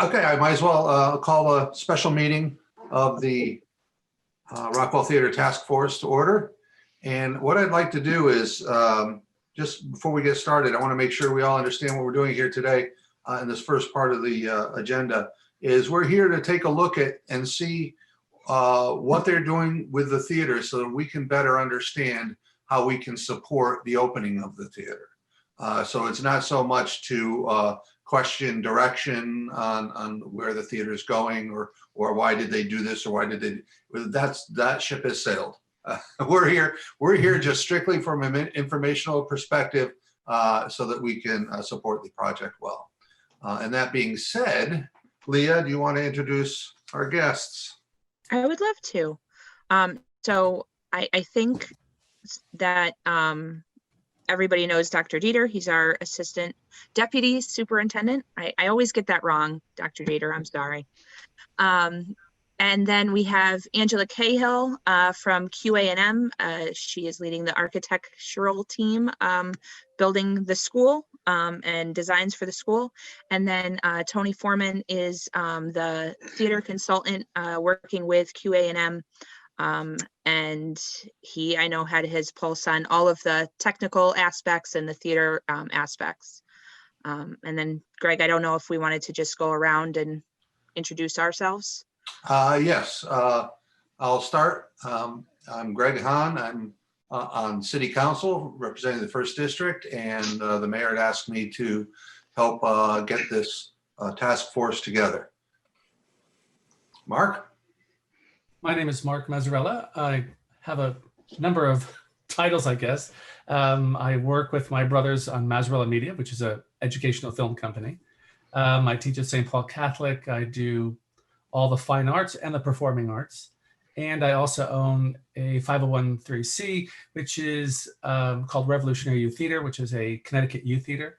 Okay, I might as well call a special meeting of the Rockwell Theater Task Force to order. And what I'd like to do is, just before we get started, I want to make sure we all understand what we're doing here today in this first part of the agenda, is we're here to take a look at and see what they're doing with the theater so that we can better understand how we can support the opening of the theater. So it's not so much to question direction on where the theater is going, or why did they do this, or why did they, that ship has sailed. We're here just strictly from an informational perspective so that we can support the project well. And that being said, Leah, do you want to introduce our guests? I would love to. So I think that everybody knows Dr. Dieter. He's our assistant deputy superintendent. I always get that wrong, Dr. Dieter, I'm sorry. And then we have Angela Cahill from QA&M. She is leading the architectural team, building the school and designs for the school. And then Tony Foreman is the theater consultant working with QA&M. And he, I know, had his pulse on all of the technical aspects and the theater aspects. And then Greg, I don't know if we wanted to just go around and introduce ourselves. Yes, I'll start. I'm Greg Hahn. I'm on City Council representing the First District, and the mayor had asked me to help get this task force together. Mark? My name is Mark Mazzarella. I have a number of titles, I guess. I work with my brothers on Mazzarella Media, which is an educational film company. I teach at St. Paul Catholic. I do all the fine arts and the performing arts. And I also own a 501(c), which is called Revolutionary Youth Theater, which is a Connecticut youth theater,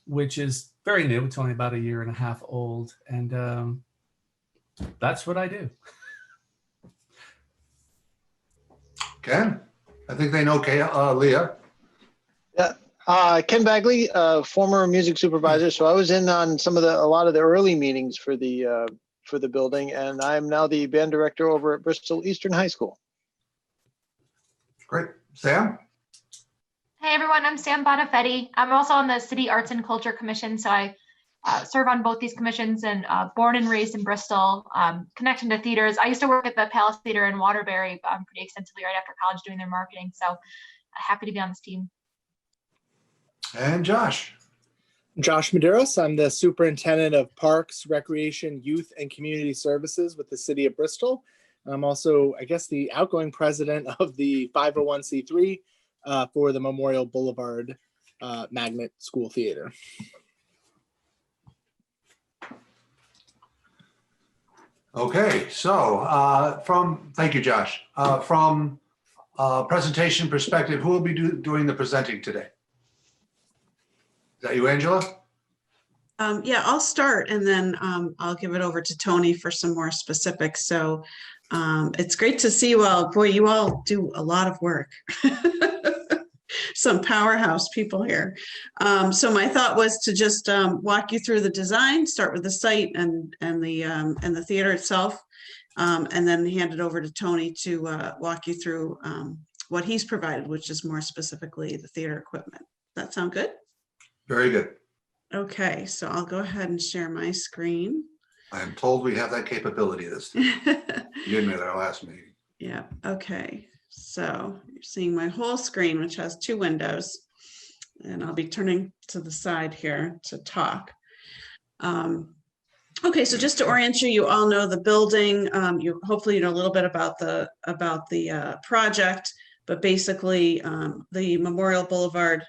which is very new. It's only about 1.5 years old. And that's what I do. Ken? I think they know Leah. Yeah, Ken Bagley, former music supervisor. So I was in on a lot of the early meetings for the building, and I'm now the band director over at Bristol Eastern High School. Great. Sam? Hey everyone, I'm Sam Bonafetti. I'm also on the City Arts and Culture Commission, so I serve on both these commissions, and born and raised in Bristol, connection to theaters. I used to work at the Palace Theater in Waterbury pretty extensively right after college doing their marketing, so happy to be on this team. And Josh? Josh Medeiros. I'm the superintendent of Parks, Recreation, Youth, and Community Services with the City of Bristol. I'm also, I guess, the outgoing president of the 501(c)(3) for the Memorial Boulevard Magnet School Theater. Okay, so thank you, Josh. From a presentation perspective, who will be doing the presenting today? Is that you, Angela? Yeah, I'll start, and then I'll give it over to Tony for some more specifics. So it's great to see you all. Boy, you all do a lot of work. Some powerhouse people here. So my thought was to just walk you through the design, start with the site and the theater itself, and then hand it over to Tony to walk you through what he's provided, which is more specifically the theater equipment. That sound good? Very good. Okay, so I'll go ahead and share my screen. I'm told we have that capability this time. You didn't at our last meeting. Yeah, okay. So you're seeing my whole screen, which has 2 windows, and I'll be turning to the side here to talk. Okay, so just to orient you, you all know the building. You hopefully know a little bit about the project, but basically the Memorial Boulevard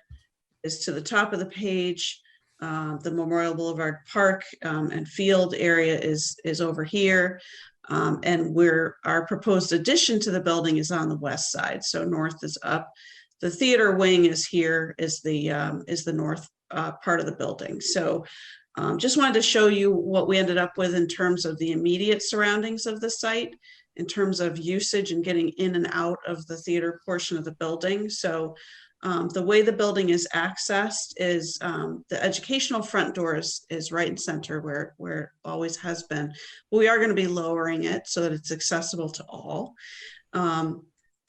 is to the top of the page. The Memorial Boulevard Park and Field area is over here. And our proposed addition to the building is on the west side. So north is up. The theater wing is here, is the north part of the building. So just wanted to show you what we ended up with in terms of the immediate surroundings of the site, in terms of usage and getting in and out of the theater portion of the building. So The way the building is accessed is the educational front door is right in center where it always has been. We are going to be lowering it so that it's accessible to all.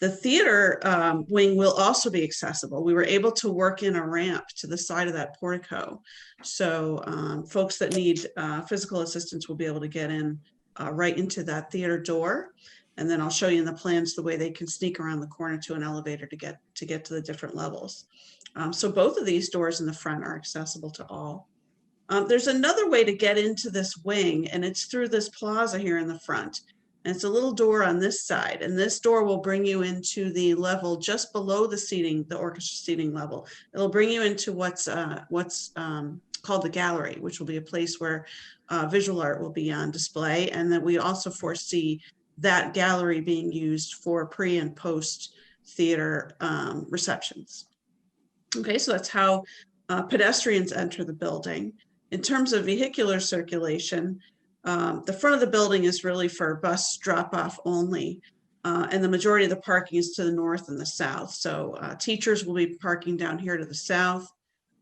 The theater wing will also be accessible. We were able to work in a ramp to the side of that portico. So folks that need physical assistance will be able to get in right into that theater door. And then I'll show you in the plans the way they can sneak around the corner to an elevator to get to the different levels. So both of these doors in the front are accessible to all. There's another way to get into this wing, and it's through this plaza here in the front. And it's a little door on this side, and this door will bring you into the level just below the seating, the orchestra seating level. It'll bring you into what's called the gallery, which will be a place where visual art will be on display. And then we also foresee that gallery being used for pre and post theater receptions. Okay, so that's how pedestrians enter the building. In terms of vehicular circulation, the front of the building is really for bus drop-off only, and the majority of the parking is to the north and the south. So teachers will be parking down here to the south.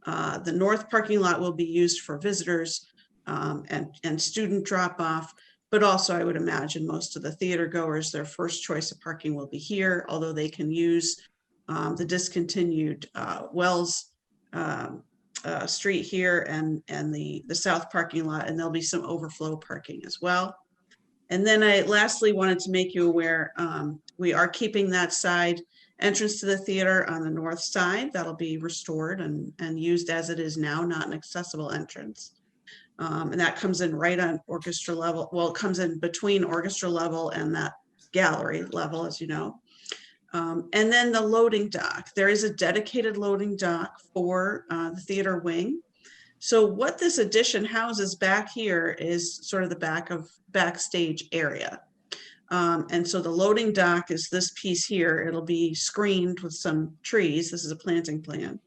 The north parking lot will be used for visitors and student drop-off, but also I would imagine most of the theater goers, their first choice of parking will be here, although they can use the discontinued Wells street here and the south parking lot, and there'll be some overflow parking as well. And then I lastly wanted to make you aware, we are keeping that side entrance to the theater on the north side. That'll be restored and used as it is now, not an accessible entrance. And that comes in right on orchestra level. Well, it comes in between orchestra level and that gallery level, as you know. And then the loading dock. There is a dedicated loading dock for the theater wing. So what this addition houses back here is sort of the backstage area. And so the loading dock is this piece here. It'll be screened with some trees. This is a planting plan.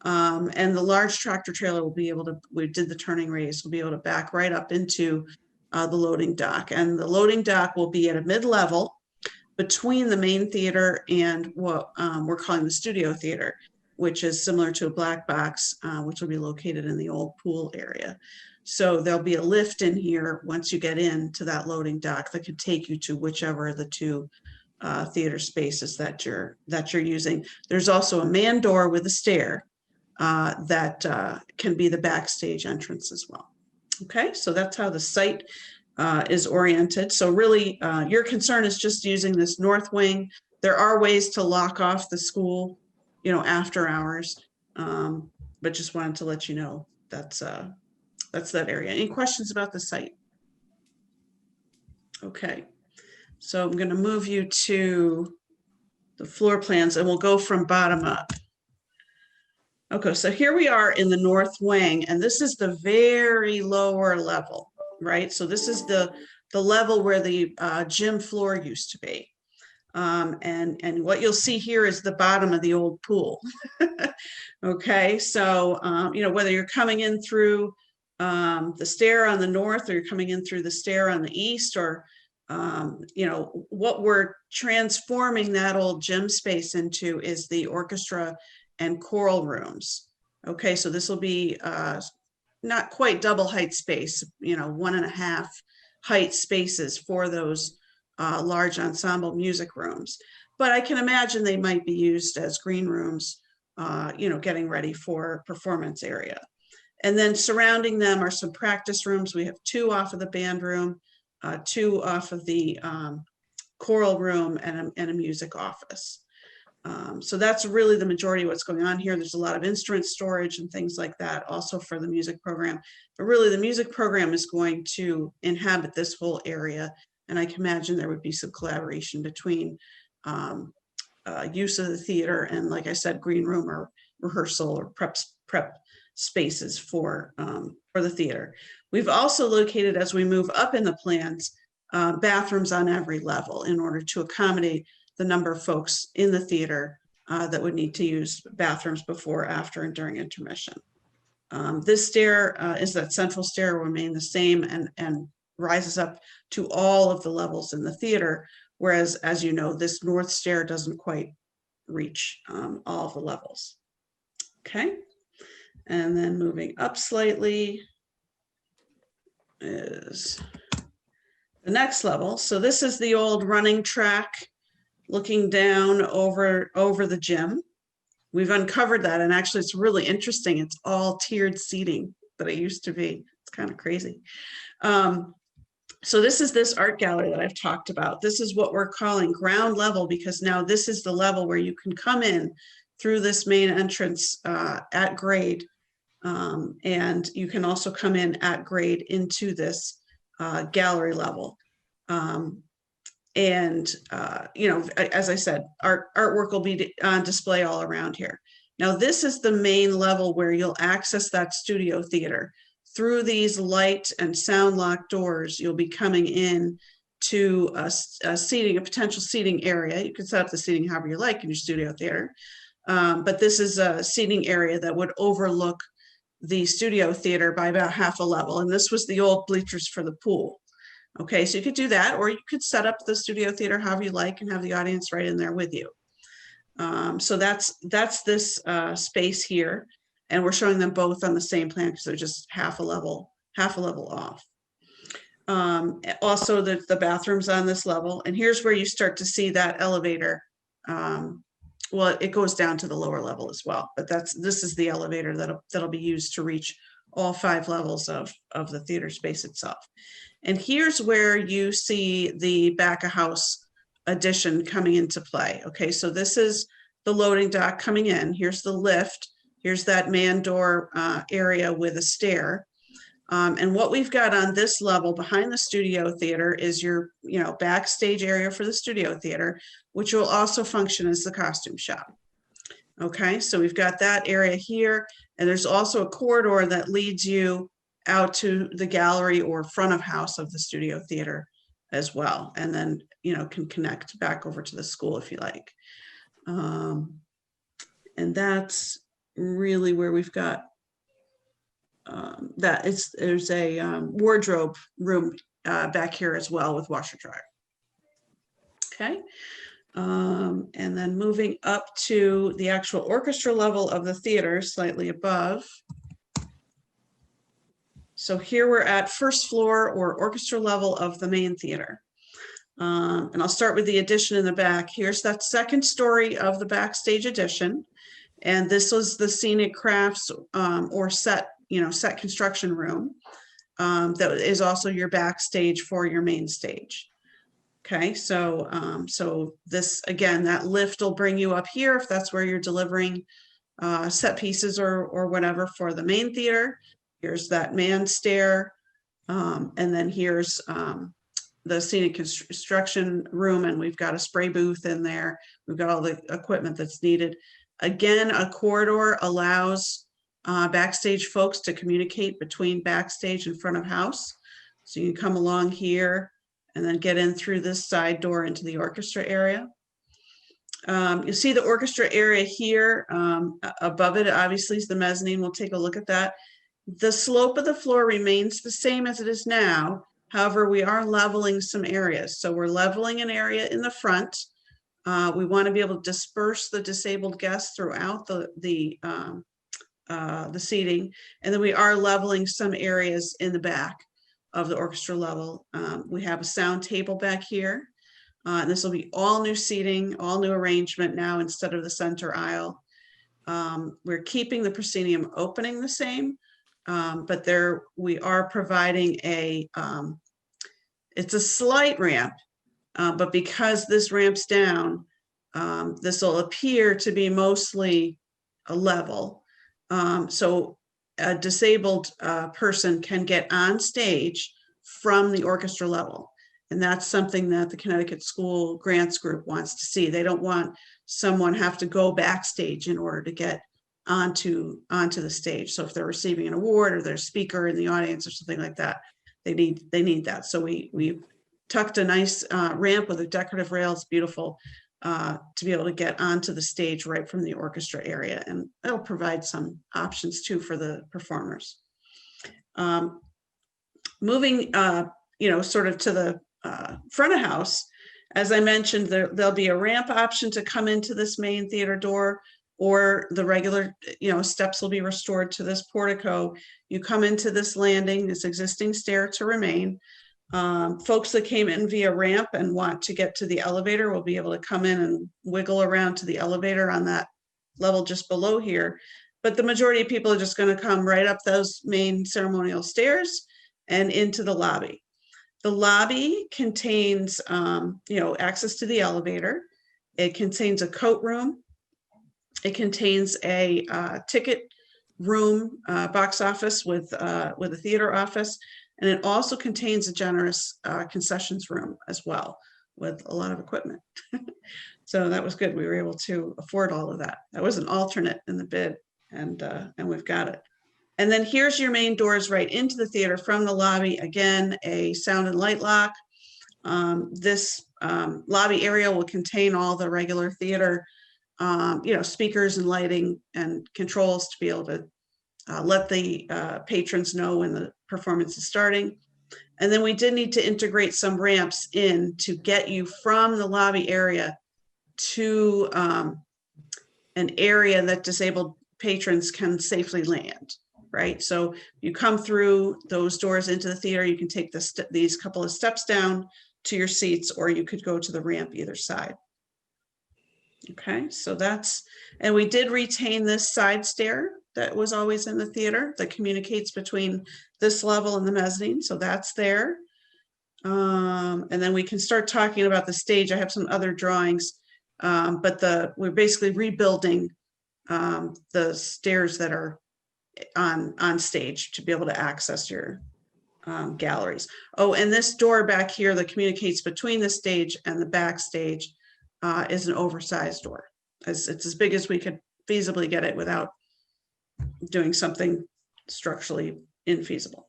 And the large tractor trailer will be able to, we did the turning radius, will be able to back right up into the loading dock. And the loading dock will be at a mid-level between the main theater and what we're calling the studio theater, which is similar to a black box, which will be located in the old pool area. So there'll be a lift in here once you get into that loading dock that could take you to whichever of the two theater spaces that you're using. There's also a man door with a stair that can be the backstage entrance as well. Okay, so that's how the site is oriented. So really, your concern is just using this north wing. There are ways to lock off the school, after hours, but just wanted to let you know that's that area. Any questions about the site? Okay, so I'm going to move you to the floor plans, and we'll go from bottom up. Okay, so here we are in the north wing, and this is the very lower level, right? So this is the level where the gym floor used to be. And what you'll see here is the bottom of the old pool. Okay, so, whether you're coming in through the stair on the north, or you're coming in through the stair on the east, or, what we're transforming that old gym space into is the orchestra and choral rooms. Okay, so this will be not quite double height space, 1.5 height spaces for those large ensemble music rooms. But I can imagine they might be used as green rooms, getting ready for performance area. And then surrounding them are some practice rooms. We have 2 off of the band room, 2 off of the choral room, and a music office. So that's really the majority of what's going on here. There's a lot of instrument storage and things like that also for the music program. But really the music program is going to inhabit this whole area. And I can imagine there would be some collaboration between use of the theater and, like I said, green room or rehearsal or prep spaces for the theater. We've also located, as we move up in the plans, bathrooms on every level in order to accommodate the number of folks in the theater that would need to use bathrooms before, after, and during intermission. This stair is that central stair will remain the same and rises up to all of the levels in the theater, whereas, as you know, this north stair doesn't quite reach all of the levels. Okay, and then moving up slightly is the next level. So this is the old running track looking down over the gym. We've uncovered that, and actually it's really interesting. It's all tiered seating that it used to be. It's kind of crazy. So this art gallery that I've talked about. This is what we're calling ground level, because now this is the level where you can come in through this main entrance at grade. And you can also come in at grade into this gallery level. You know, as I said, artwork will be on display all around here. Now, this is the main level where you'll access that studio theater. Through these light and sound locked doors, you'll be coming in to a potential seating area. You can set up the seating however you like in your studio theater. But this is a seating area that would overlook the studio theater by about half a level. And this was the old bleachers for the pool. Okay, so you could do that, or you could set up the studio theater however you like and have the audience right in there with you. So that's this space here. And we're showing them both on the same plan because they're just half a level off. Also, the bathrooms on this level. And here's where you start to see that elevator. Well, it goes down to the lower level as well, but this is the elevator that'll be used to reach all 5 levels of the theater space itself. And here's where you see the back of house addition coming into play. Okay, so this is the loading dock coming in. Here's the lift. Here's that man door area with a stair. And what we've got on this level behind the studio theater is your, backstage area for the studio theater, which will also function as the costume shop. Okay, so we've got that area here, and there's also a corridor that leads you out to the gallery or front of house of the studio theater as well. And then, can connect back over to the school if you like. And that's really where we've got there's a wardrobe room back here as well with washer dryer. Okay. And then moving up to the actual orchestra level of the theater, slightly above. So here we're at first floor or orchestra level of the main theater. And I'll start with the addition in the back. Here's that second story of the backstage addition. And this was the scenic crafts or set construction room that is also your backstage for your main stage. Okay, so this, again, that lift will bring you up here if that's where you're delivering set pieces or whatever for the main theater. Here's that man stair, and then here's the scenic construction room, and we've got a spray booth in there. We've got all the equipment that's needed. Again, a corridor allows backstage folks to communicate between backstage and front of house. So you can come along here and then get in through this side door into the orchestra area. You see the orchestra area here. Above it, obviously, is the mezzanine. We'll take a look at that. The slope of the floor remains the same as it is now. However, we are leveling some areas. So we're leveling an area in the front. We want to be able to disperse the disabled guests throughout the seating. And then we are leveling some areas in the back of the orchestra level. We have a sound table back here. And this will be all new seating, all new arrangement now instead of the center aisle. We're keeping the proscenium opening the same, but there we are providing it's a slight ramp, but because this ramps down, this will appear to be mostly a level. So a disabled person can get on stage from the orchestra level. And that's something that the Connecticut School Grants Group wants to see. They don't want someone have to go backstage in order to get onto the stage. So if they're receiving an award or they're a speaker in the audience or something like that, they need that. So we tucked a nice ramp with a decorative rail. It's beautiful to be able to get onto the stage right from the orchestra area. And it'll provide some options too for the performers. Moving, sort of to the front of house, As I mentioned, there'll be a ramp option to come into this main theater door, or the regular, steps will be restored to this portico. You come into this landing, this existing stair to remain. Folks that came in via ramp and want to get to the elevator will be able to come in and wiggle around to the elevator on that level just below here. But the majority of people are just going to come right up those main ceremonial stairs and into the lobby. The lobby contains, access to the elevator. It contains a coat room. It contains a ticket room, box office with a theater office. And it also contains a generous concessions room as well, with a lot of equipment. So that was good. We were able to afford all of that. That was an alternate in the bid, and we've got it. And then here's your main doors right into the theater from the lobby. Again, a sound and light lock. This lobby area will contain all the regular theater, speakers and lighting and controls to be able to let the patrons know when the performance is starting. And then we did need to integrate some ramps in to get you from the lobby area to an area that disabled patrons can safely land, right? So you come through those doors into the theater, you can take these couple of steps down to your seats, or you could go to the ramp either side. Okay, so and we did retain this side stair that was always in the theater that communicates between this level and the mezzanine. So that's there. And then we can start talking about the stage. I have some other drawings, but we're basically rebuilding the stairs that are on stage to be able to access your galleries. Oh, and this door back here that communicates between the stage and the backstage is an oversized door. It's as big as we could feasibly get it without doing something structurally infeasible.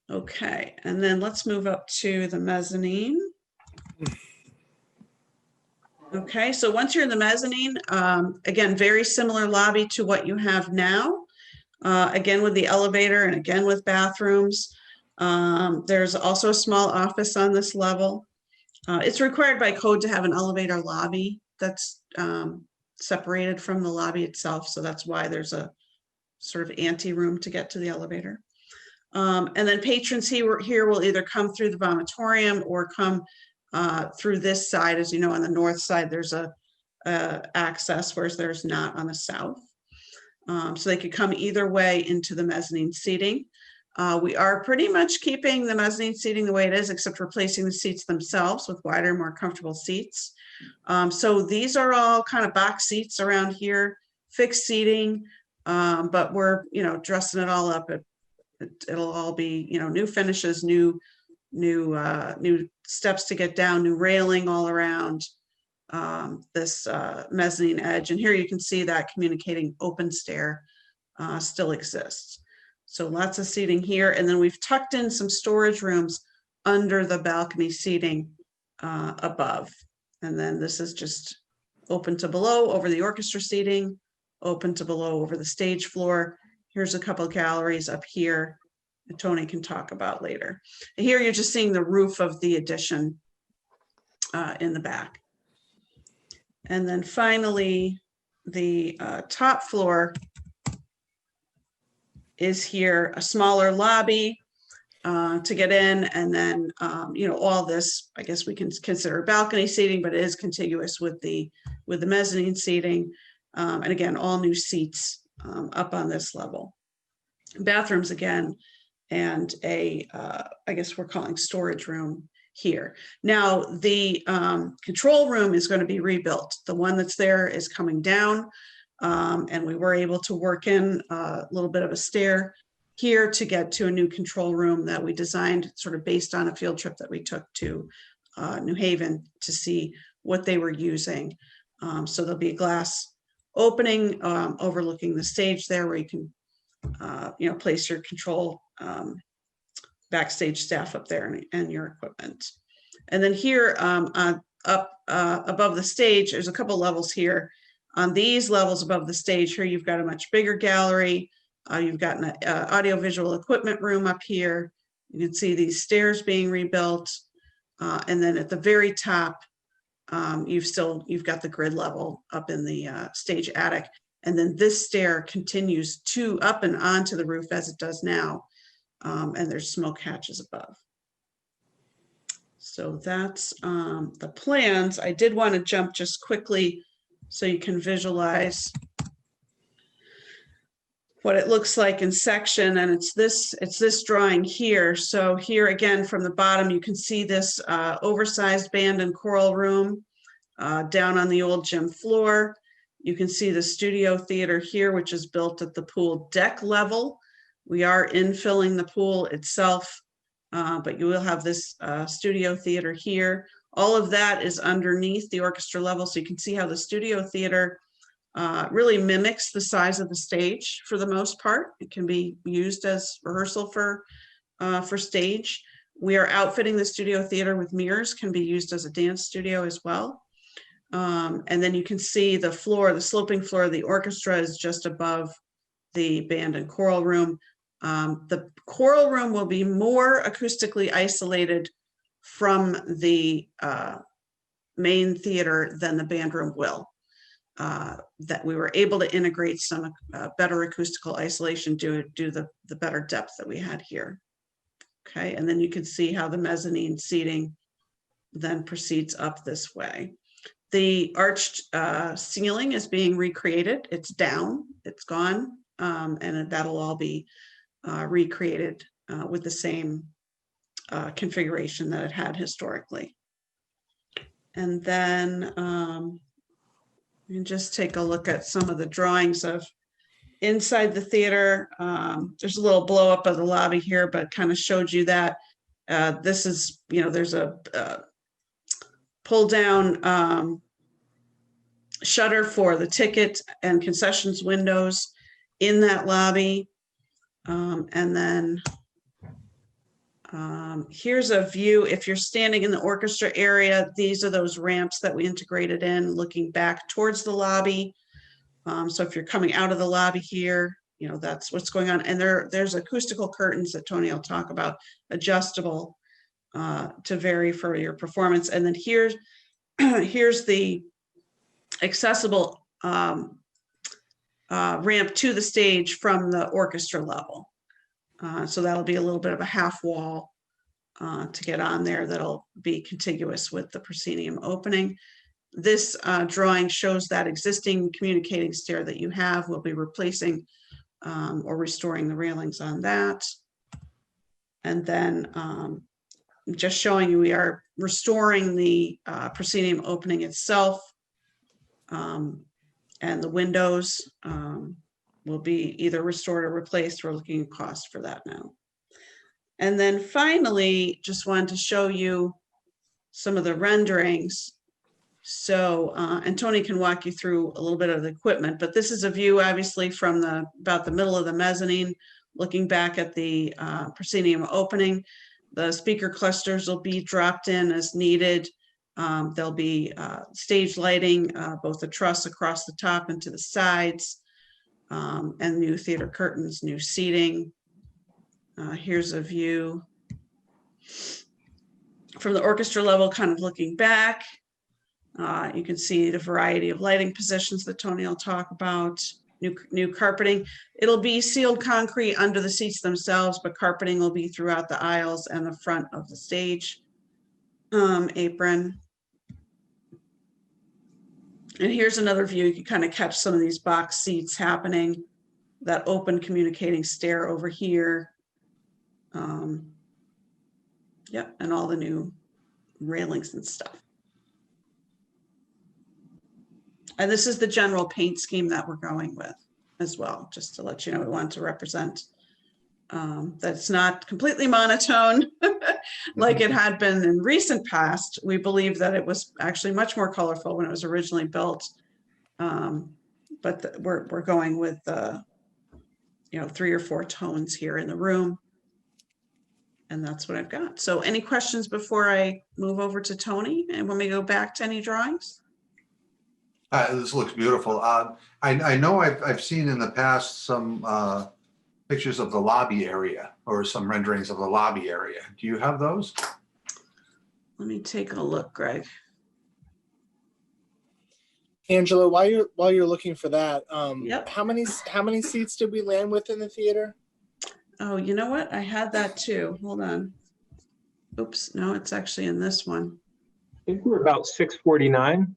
Okay, and then let's move up to the mezzanine. Okay, so once you're in the mezzanine, again, very similar lobby to what you have now. Again, with the elevator and again with bathrooms. There's also a small office on this level. It's required by code to have an elevator lobby that's separated from the lobby itself. So that's why there's a sort of ante room to get to the elevator. And then patrons here will either come through the vomitorium or come through this side. As you know, on the north side, there's a access, whereas there's not on the south. So they could come either way into the mezzanine seating. We are pretty much keeping the mezzanine seating the way it is, except replacing the seats themselves with wider, more comfortable seats. So these are all kind of box seats around here, fixed seating, but we're, dressing it all up. It'll all be, new finishes, new steps to get down, new railing all around this mezzanine edge. And here you can see that communicating open stair still exists. So lots of seating here. And then we've tucked in some storage rooms under the balcony seating above. And then this is just open to below over the orchestra seating, open to below over the stage floor. Here's a couple of galleries up here that Tony can talk about later. Here you're just seeing the roof of the addition in the back. And then finally, the top floor is here, a smaller lobby to get in. And then, all this, I guess we can consider balcony seating, but it is contiguous with the mezzanine seating. And again, all new seats up on this level. Bathrooms again, and I guess we're calling storage room here. Now, the control room is going to be rebuilt. The one that's there is coming down. And we were able to work in a little bit of a stair here to get to a new control room that we designed sort of based on a field trip that we took to New Haven to see what they were using. So there'll be a glass opening overlooking the stage there where you can, place your control backstage staff up there and your equipment. And then here up above the stage, there's a couple levels here. On these levels above the stage here, you've got a much bigger gallery. You've got an audiovisual equipment room up here. You can see these stairs being rebuilt. And then at the very top, you've got the grid level up in the stage attic. And then this stair continues up and onto the roof as it does now. And there's smoke hatches above. So that's the plans. I did want to jump just quickly so you can visualize what it looks like in section, and it's this drawing here. So here again from the bottom, you can see this oversized band and choral room down on the old gym floor. You can see the studio theater here, which is built at the pool deck level. We are infilling the pool itself, but you will have this studio theater here. All of that is underneath the orchestra level, so you can see how the studio theater really mimics the size of the stage for the most part. It can be used as rehearsal for stage. We are outfitting the studio theater with mirrors, can be used as a dance studio as well. And then you can see the floor, the sloping floor of the orchestra is just above the band and choral room. The choral room will be more acoustically isolated from the main theater than the band room will. That we were able to integrate some better acoustical isolation due to the better depth that we had here. Okay, and then you can see how the mezzanine seating then proceeds up this way. The arched ceiling is being recreated. It's down, it's gone, and that'll all be recreated with the same configuration that it had historically. And then you can just take a look at some of the drawings of inside the theater. There's a little blow up of the lobby here, but kind of showed you that this is, there's a pull down shutter for the ticket and concessions windows in that lobby. And then here's a view. If you're standing in the orchestra area, these are those ramps that we integrated in looking back towards the lobby. So if you're coming out of the lobby here, that's what's going on. And there's acoustical curtains that Tony will talk about, adjustable to vary for your performance. And then here's the accessible ramp to the stage from the orchestra level. So that'll be a little bit of a half wall to get on there that'll be contiguous with the proscenium opening. This drawing shows that existing communicating stair that you have. We'll be replacing or restoring the railings on that. And then just showing you we are restoring the proscenium opening itself, and the windows will be either restored or replaced. We're looking at cost for that now. And then finally, just wanted to show you some of the renderings. So, and Tony can walk you through a little bit of the equipment, but this is a view obviously from about the middle of the mezzanine, looking back at the proscenium opening. The speaker clusters will be dropped in as needed. There'll be stage lighting, both the truss across the top and to the sides, and new theater curtains, new seating. Here's a view from the orchestra level, kind of looking back. You can see the variety of lighting positions that Tony will talk about. New carpeting. It'll be sealed concrete under the seats themselves, but carpeting will be throughout the aisles and the front of the stage apron. And here's another view. You can kind of catch some of these box seats happening. That open communicating stair over here. Yep, and all the new railings and stuff. And this is the general paint scheme that we're going with as well, just to let you know. We want to represent that's not completely monotone like it had been in recent past. We believe that it was actually much more colorful when it was originally built, but we're going with 3 or 4 tones here in the room, and that's what I've got. So any questions before I move over to Tony and when we go back to any drawings? This looks beautiful. I know I've seen in the past some pictures of the lobby area or some renderings of the lobby area. Do you have those? let me take a look, Greg. Angela, while you're looking for that, Yep. how many seats did we land with in the theater? Oh, you know what? I had that too. Hold on. Oops, no, it's actually in this one. I think we're about 649.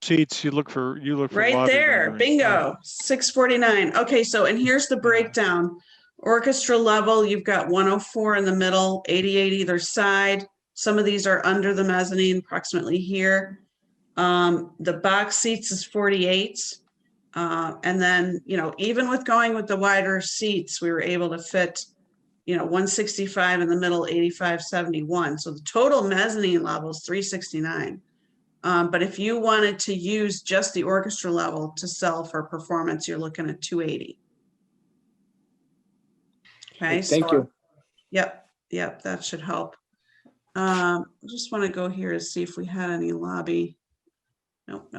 Seats, you look for Right lobby there, rendering. bingo, 649. Okay, so, and here's the breakdown. Orchestra level, you've got 104 in the middle, 88 either side. Some of these are under the mezzanine, approximately here. The box seats is 48. And then, you know, even with going with the wider seats, we were able to fit, you know, 165 in the middle, 85, 71. So the total mezzanine level is 369. But if you wanted to use just the orchestra level to sell for performance, you're looking at 280. Okay. Thank you. Yep. That should help. I just want to go here and see if we had any lobby. Nope.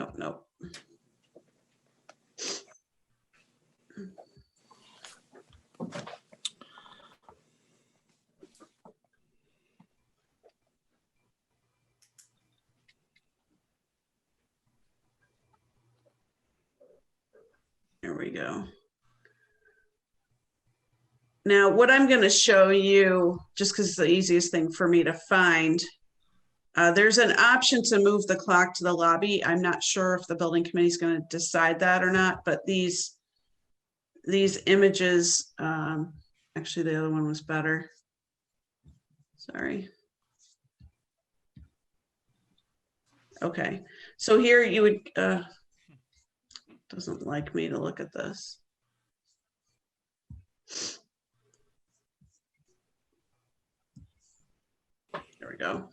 There we go. Now, what I'm going to show you, just because it's the easiest thing for me to find, there's an option to move the clock to the lobby. I'm not sure if the building committee is going to decide that or not, but these images, actually the other one was better. Sorry. Okay, so here you would, doesn't like me to look at this. There we go.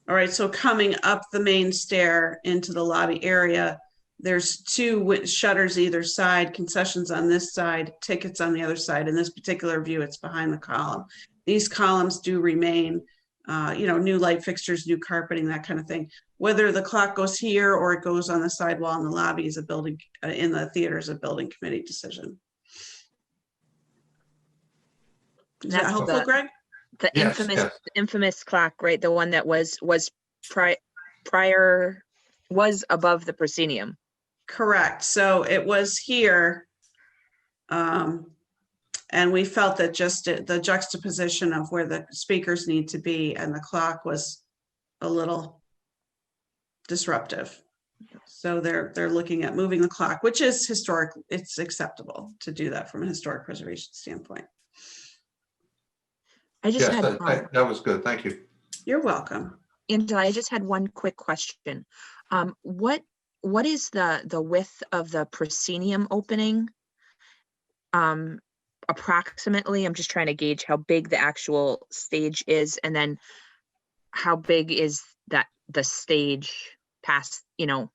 All right, so coming up the main stair into the lobby area, there's two shutters either side, concessions on this side, tickets on the other side. In this particular view, it's behind the column. These columns do remain, you know, new light fixtures, new carpeting, that kind of thing. Whether the clock goes here or it goes on the sidewall in the lobby is a building, in the theater is a building committee decision. Is that That's helpful, Greg? The Yes, yes. infamous clock, right? The one that was prior was above the proscenium. Correct. So it was here. And we felt that just the juxtaposition of where the speakers need to be and the clock was a little disruptive. So they're looking at moving the clock, which is historic. It's acceptable to do that from a historic preservation standpoint. I just Yes, had, that was good. Thank you. You're welcome. Angela, I just had one quick question. What is the width of the proscenium opening? Approximately, I'm just trying to gauge how big the actual stage is, and then how big is that the stage past, you know,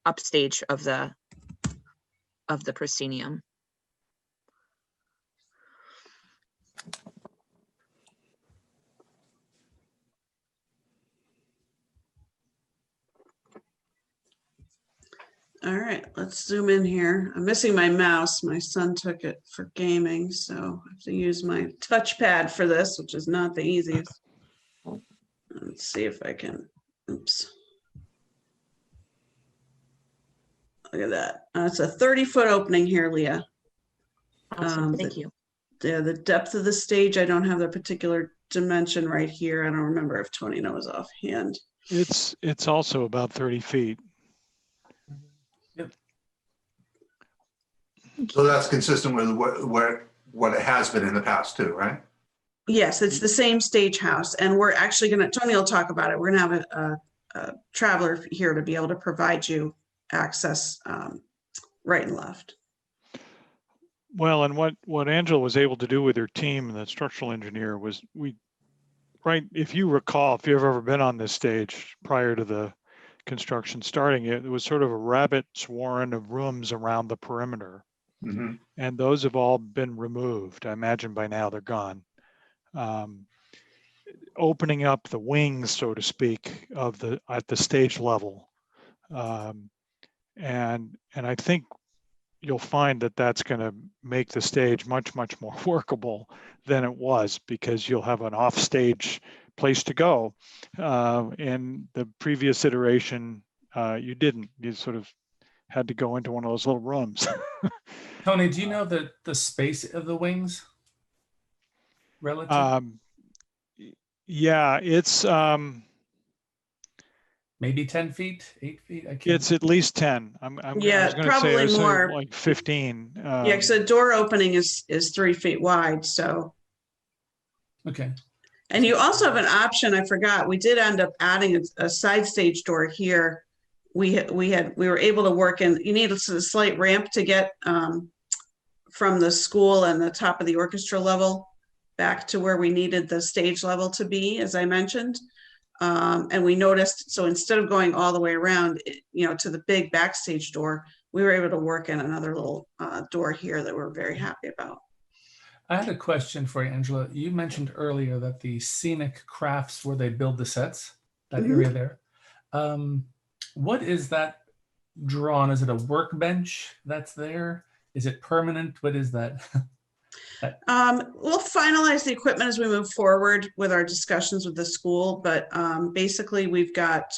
upstage of the proscenium. All right, let's zoom in here. I'm missing my mouse. My son took it for gaming, so I have to use my touchpad for this, which is not the easiest. Let's see if I can, oops. Look at that. It's a 30-foot opening here, Leah. Awesome, thank you. Yeah, the depth of the stage, I don't have the particular dimension right here. I don't remember if Tony knows offhand. It's also about 30 feet. So that's consistent with what it has been in the past too, right? Yes, it's the same stage house, and we're actually going to, Tony will talk about it. We're going to have a traveler here to be able to provide you access right and left. Well, and what Angela was able to do with her team, the structural engineer, was if you recall, if you've ever been on this stage prior to the construction starting, it was sort of a rabbit's warren of rooms around the perimeter. Mm-hmm. And those have all been removed. I imagine by now they're gone. Opening up the wings, so to speak, at the stage level. And I think you'll find that that's going to make the stage much more workable than it was, because you'll have an offstage place to go. In the previous iteration, you didn't. You sort of had to go into one of those little rooms. Tony, do you know the space of the wings relative? Yeah, it's Maybe 10 feet, 8 feet? I can't. it's at least 10. I Yeah, was going to say, I probably would say more. like 15. Yeah, because the door opening is 3 feet wide, so. Okay. And you also have an option, I forgot, we did end up adding a side stage door here. We were able to work in, you need a slight ramp to get from the school and the top of the orchestra level back to where we needed the stage level to be, as I mentioned. And we noticed, so instead of going all the way around, to the big backstage door, we were able to work in another little door here that we're very happy about. I had a question for you, Angela. You mentioned earlier that the scenic crafts where they build the sets, that area there. What is that drawn? Is it a workbench that's there? Is it permanent? What is that? We'll finalize the equipment as we move forward with our discussions with the school, but basically we've got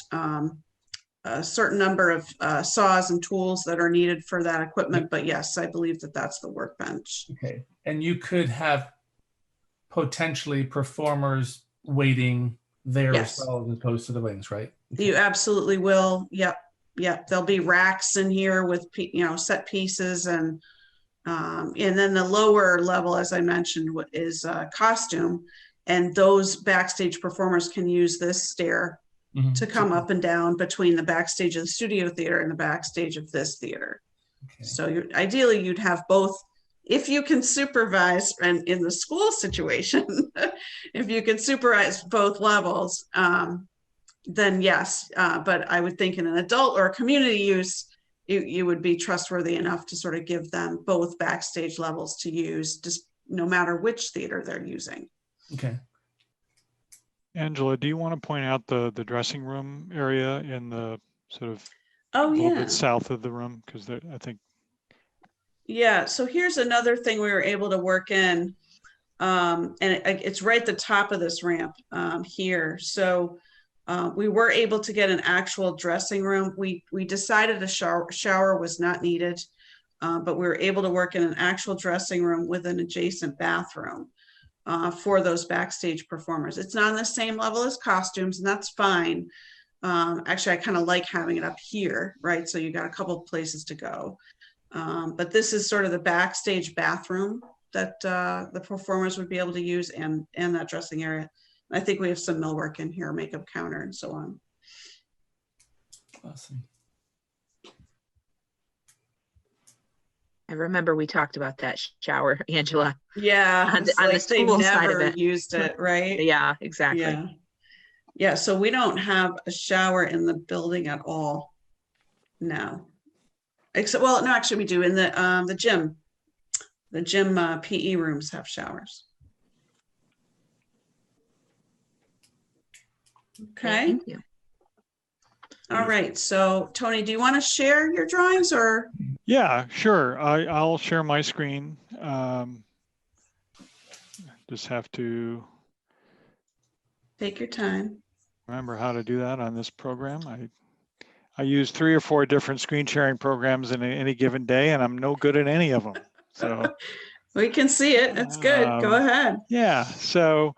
a certain number of saws and tools that are needed for that equipment. But yes, I believe that that's the workbench. Okay. And you could have potentially performers waiting there Yes. as well as opposed to the wings, right? Okay. You absolutely will. Yep. There'll be racks in here with, set pieces and then the lower level, as I mentioned, is costume. And those backstage performers can use this stair to come up and down between the backstage of the studio theater and the backstage of this theater. Okay. So ideally you'd have both, if you can supervise, and in the school situation, if you can supervise both levels, then yes. But I would think in an adult or a community use, you would be trustworthy enough to sort of give them both backstage levels to use, just no matter which theater they're using. Okay. Angela, do you want to point out the dressing room area in the sort of a little bit south of the room? Because I think. Yeah, so here's another thing we were able to work in, and it's right at the top of this ramp here. So we were able to get an actual dressing room. We decided a shower was not needed, but we were able to work in an actual dressing room with an adjacent bathroom for those backstage performers. It's not on the same level as costumes, and that's fine. Actually, I kind of like having it up here, right? So you got a couple of places to go. But this is sort of the backstage bathroom that the performers would be able to use, and that dressing area. I think we have some millwork in here, makeup counter and so on. Awesome. I remember we talked about that shower, Angela. Yeah, on the school side of it. Used it, right? Yeah, exactly. Yeah. So we don't have a shower in the building at all. No. Except, well, no, actually we do in the gym. The gym PE rooms have showers. Okay. Thank you. All right. So Tony, do you want to share your drawings or? Yeah, sure. I'll share my screen. Just have to take your time. Remember how to do that on this program. I use 3 or 4 different screen sharing programs in any given day, and I'm no good at any of them. So we can see it. That's good. Go ahead. Yeah. So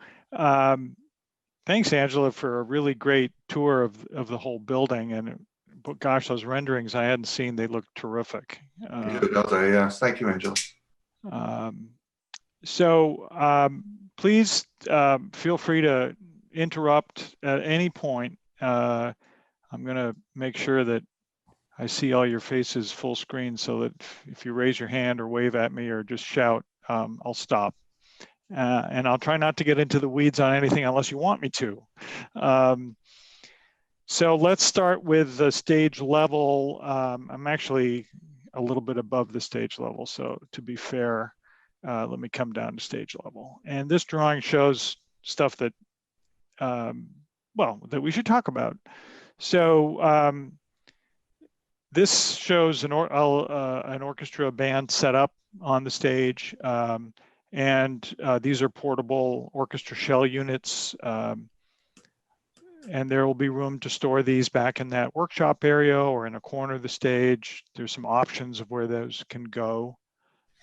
thanks, Angela, for a really great tour of the whole building. And gosh, those renderings I hadn't seen, they look terrific. Yes, thank you, Angela. So please feel free to interrupt at any point. I'm going to make sure that I see all your faces full screen so that if you raise your hand or wave at me or just shout, I'll stop. And I'll try not to get into the weeds on anything unless you want me to. So let's start with the stage level. I'm actually a little bit above the stage level. So to be fair, let me come down to stage level. And this drawing shows stuff that, that we should talk about. So this shows an orchestra band set up on the stage. And these are portable orchestra shell units. And there will be room to store these back in that workshop area or in a corner of the stage. There's some options of where those can go.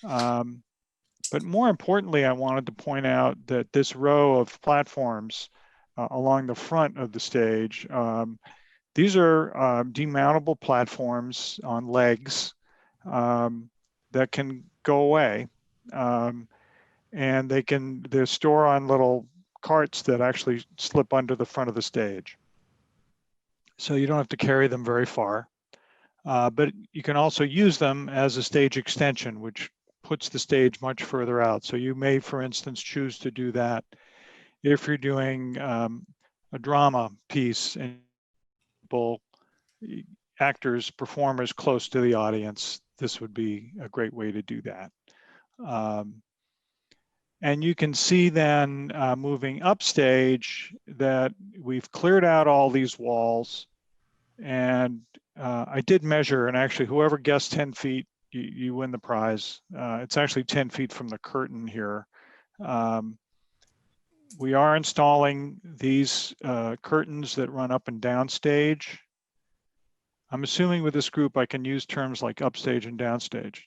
But more importantly, I wanted to point out that this row of platforms along the front of the stage, these are demountable platforms on legs that can go away. And they're stored on little carts that actually slip under the front of the stage. So you don't have to carry them very far. But you can also use them as a stage extension, which puts the stage much further out. So you may, for instance, choose to do that if you're doing a drama piece and people, actors, performers close to the audience. This would be a great way to do that. And you can see then moving upstage that we've cleared out all these walls. And I did measure, and actually whoever guessed 10 feet, you win the prize. It's actually 10 feet from the curtain here. We are installing these curtains that run up and down stage. I'm assuming with this group, I can use terms like upstage and downstage.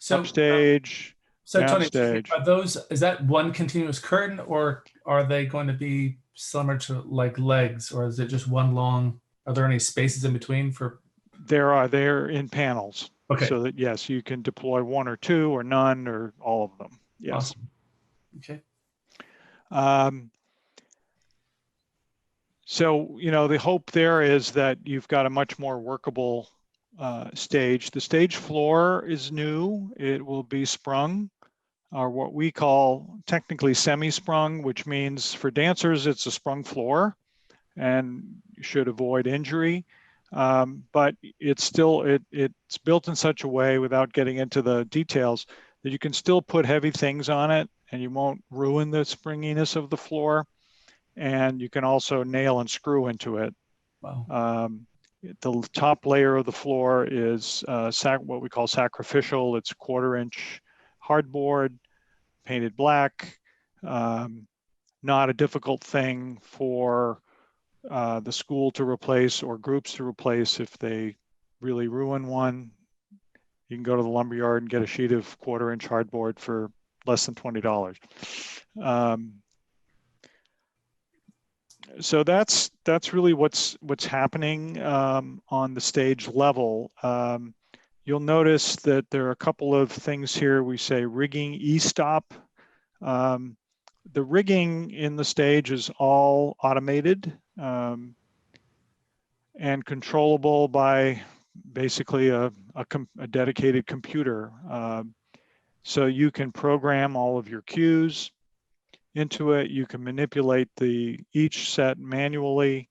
Upstage, so Tony, downstage. are those, is that one continuous curtain, or are they going to be similar to like legs, or is it just one long, are there any spaces in between for? They're in panels. Okay. So that, yes, you can deploy one or two or none or all of them. Yes. Awesome. Okay. So, you know, the hope there is that you've got a much more workable stage. The stage floor is new. It will be sprung, or what we call technically semi-sprung, which means for dancers, it's a sprung floor and you should avoid injury. But it's still, it's built in such a way, without getting into the details, that you can still put heavy things on it and you won't ruin the springiness of the floor. And you can also nail and screw into it. Wow. The top layer of the floor is what we call sacrificial. It's 1/4-inch hardboard, painted black. Not a difficult thing for the school to replace or groups to replace if they really ruin one. You can go to the lumberyard and get a sheet of 1/4-inch hardboard for less than $20. So that's really what's happening on the stage level. You'll notice that there are a couple of things here. We say rigging e-stop. The rigging in the stage is all automated and controllable by basically a dedicated computer. So you can program all of your cues into it. You can manipulate each set manually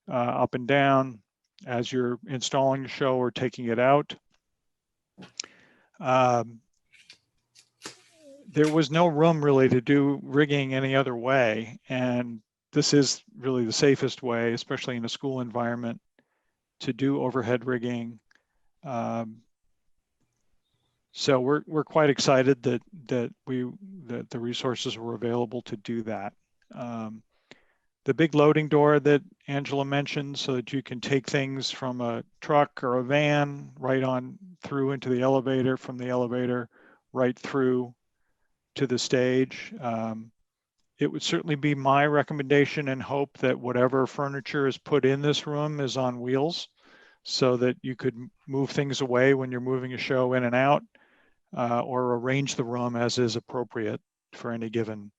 up and down as you're installing the show or taking it out. There was no room really to do rigging any other way, and this is really the safest way, especially in a school environment, to do overhead rigging. So we're quite excited that the resources were available to do that. The big loading door that Angela mentioned, so that you can take things from a truck or a van right on through into the elevator, from the elevator right through to the stage. It would certainly be my recommendation and hope that whatever furniture is put in this room is on wheels, so that you could move things away when you're moving a show in and out, or arrange the room as is appropriate for any given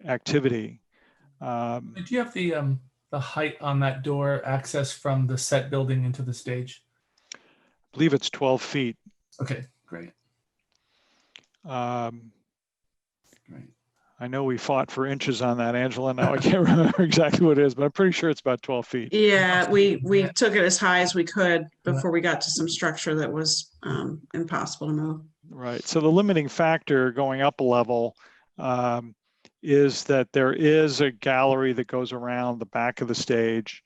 activity. Do you have the height on that door access from the set building into the stage? I believe it's 12 feet. Okay, great. Great. I know we fought for inches on that, Angela. Now I can't remember exactly what it is, but I'm pretty sure it's about 12 feet. Yeah, we took it as high as we could before we got to some structure that was impossible to move. Right. So the limiting factor going up a level is that there is a gallery that goes around the back of the stage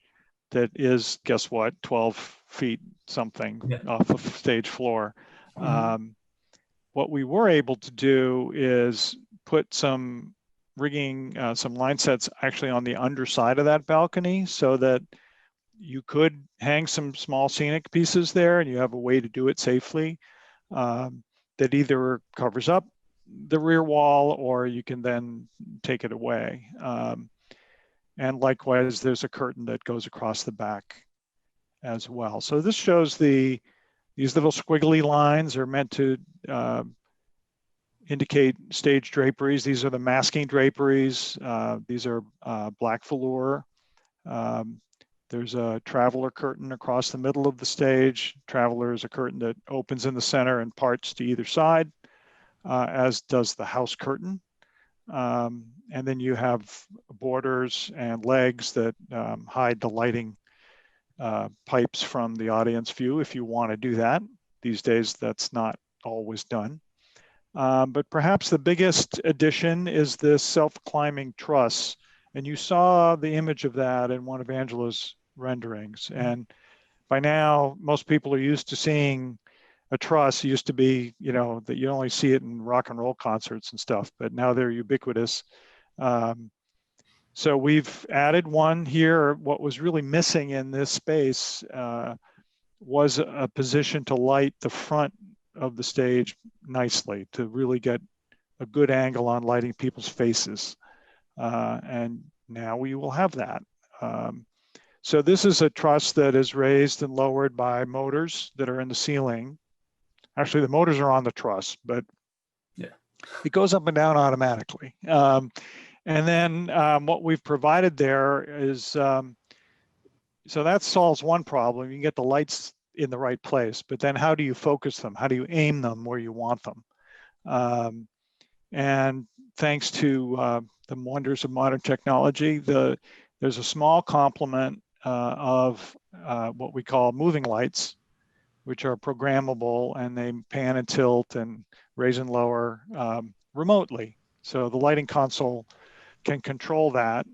that is, guess what, 12 feet something off of stage floor. What we were able to do is put some rigging some line sets actually on the underside of that balcony so that you could hang some small scenic pieces there and you have a way to do it safely that either covers up the rear wall or you can then take it away. And likewise, there's a curtain that goes across the back as well. So this shows these little squiggly lines are meant to indicate stage draperies. These are the masking draperies. These are black velour. There's a traveler curtain across the middle of the stage. Traveler is a curtain that opens in the center and parts to either side, as does the house curtain. And then you have borders and legs that hide the lighting pipes from the audience view if you want to do that. These days, that's not always done. But perhaps the biggest addition is this self-climbing truss. And you saw the image of that in one of Angela's renderings. And by now, most people are used to seeing a truss. It used to be, you know, that you only see it in rock and roll concerts and stuff, but now they're ubiquitous. So we've added one here. What was really missing in this space was a position to light the front of the stage nicely, to really get a good angle on lighting people's faces. And now we will have that. So this is a truss that is raised and lowered by motors that are in the ceiling. Actually, the motors are on the truss, but yeah, it goes up and down automatically. And then what we've provided there is, so that solves one problem. You can get the lights in the right place, but then how do you focus them? How do you aim them where you want them? And thanks to the wonders of modern technology, there's a small complement of what we call moving lights, which are programmable, and they pan and tilt and raise and lower remotely. So the lighting console can control that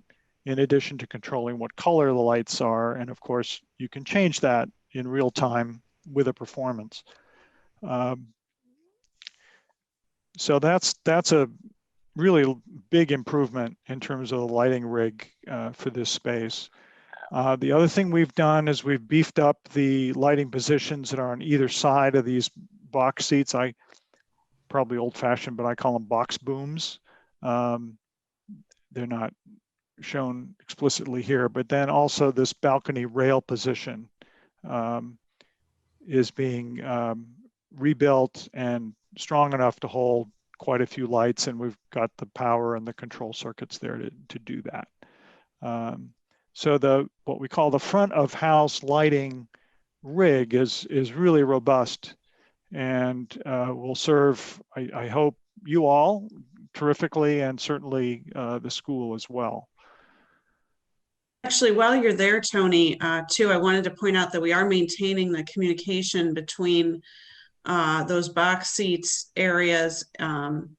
in addition to controlling what color the lights are. And of course, you can change that in real time with a performance. So that's a really big improvement in terms of the lighting rig for this space. The other thing we've done is we've beefed up the lighting positions that are on either side of these box seats. Probably old fashioned, but I call them box booms. They're not shown explicitly here, but then also this balcony rail position is being rebuilt and strong enough to hold quite a few lights, and we've got the power and the control circuits there to do that. So what we call the front of house lighting rig is really robust and will serve, I hope, you all terrifically, and certainly the school as well. Actually, while you're there, Tony, too, I wanted to point out that we are maintaining the communication between those box seats areas and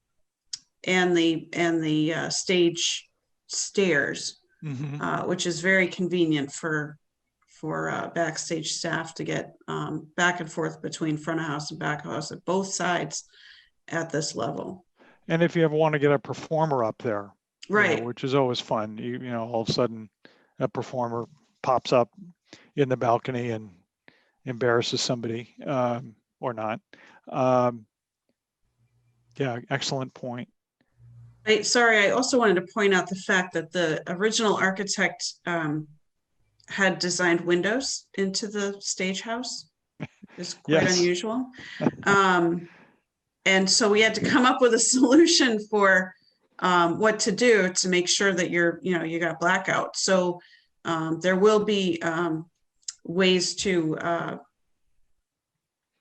the stage stairs, which is very convenient for backstage staff to get back and forth between front of house and back of house at both sides at this level. And if you ever want to get a performer up there, right, which is always fun, you know, all of a sudden a performer pops up in the balcony and embarrasses somebody or not. Yeah, excellent point. Sorry, I also wanted to point out the fact that the original architect had designed windows into the stage house. It's quite unusual. And so we had to come up with a solution for what to do to make sure that you got blackout. So there will be ways to,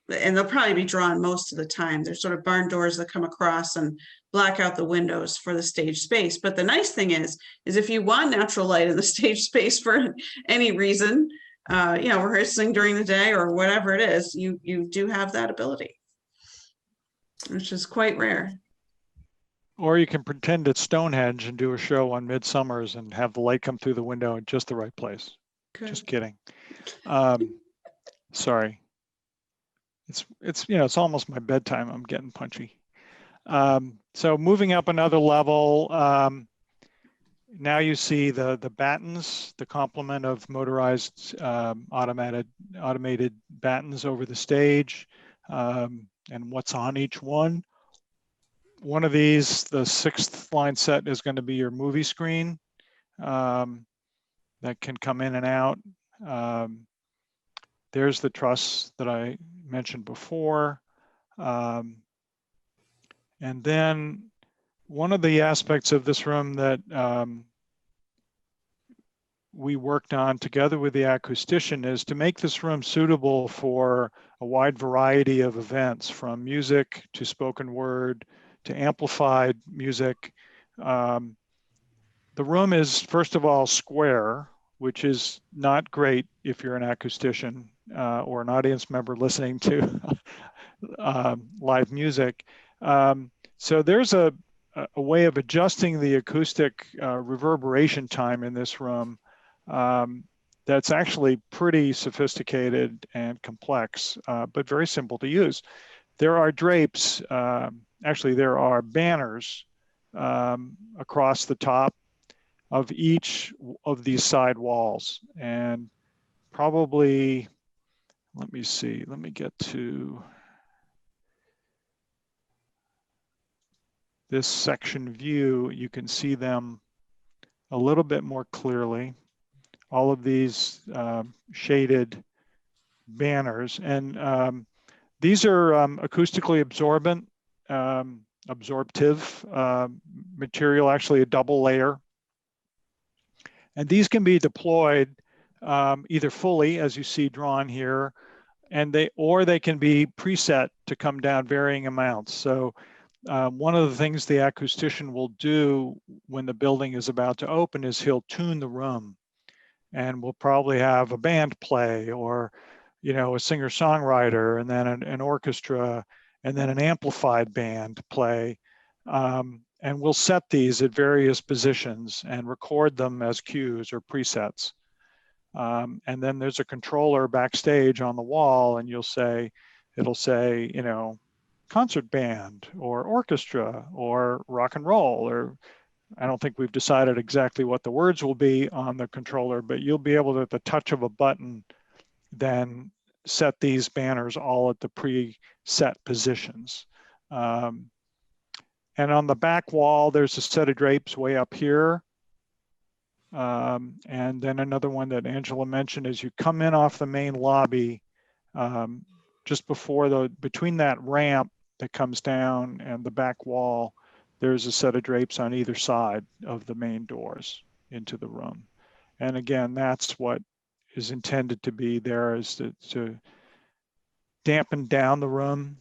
and they'll probably be drawn most of the time. There's sort of barn doors that come across and black out the windows for the stage space. But the nice thing is if you want natural light in the stage space for any reason, rehearsing during the day or whatever it is, you do have that ability, which is quite rare. Or you can pretend it's Stonehenge and do a show on Midsummers and have the light come through the window in just the right place. Good. Just kidding. Sorry. It's almost my bedtime. I'm getting punchy. So moving up another level, now you see the battens, the complement of motorized automated battens over the stage, and what's on each one. One of these, the 6th line set, is going to be your movie screen that can come in and out. There's the truss that I mentioned before. And then one of the aspects of this room that we worked on together with the acoustician is to make this room suitable for a wide variety of events, from music to spoken word to amplified music. The room is, first of all, square, which is not great if you're an acoustician or an audience member listening to live music. So there's a way of adjusting the acoustic reverberation time in this room that's actually pretty sophisticated and complex, but very simple to use. There are drapes, actually there are banners across the top of each of these side walls. And probably, let me see, let me get to this section view. You can see them a little bit more clearly. All of these shaded banners. And these are acoustically absorptive material, actually a double layer. And these can be deployed either fully, as you see drawn here, or they can be preset to come down varying amounts. So one of the things the acoustician will do when the building is about to open is he'll tune the room, and we'll probably have a band play, or a singer-songwriter, and then an orchestra, and then an amplified band play. And we'll set these at various positions and record them as cues or presets. And then there's a controller backstage on the wall, and it'll say, concert band or orchestra or rock and roll, or I don't think we've decided exactly what the words will be on the controller, but you'll be able to, at the touch of a button, then set these banners all at the preset positions. And on the back wall, there's a set of drapes way up here. And then another one that Angela mentioned, as you come in off the main lobby, just between that ramp that comes down and the back wall, there's a set of drapes on either side of the main doors into the room. And again, that's what is intended to be there, is to dampen down the room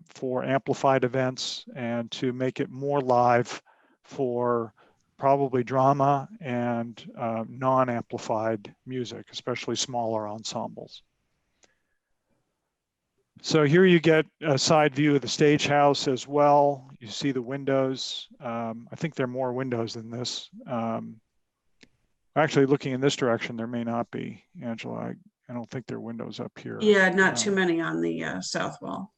for amplified events, and to make it more live for probably drama and non-amplified music, especially smaller ensembles. So here you get a side view of the stage house as well. You see the windows. I think there are more windows than this. Actually, looking in this direction, there may not be, Angela. I don't think there are windows up here. Yeah, not too many on the south wall.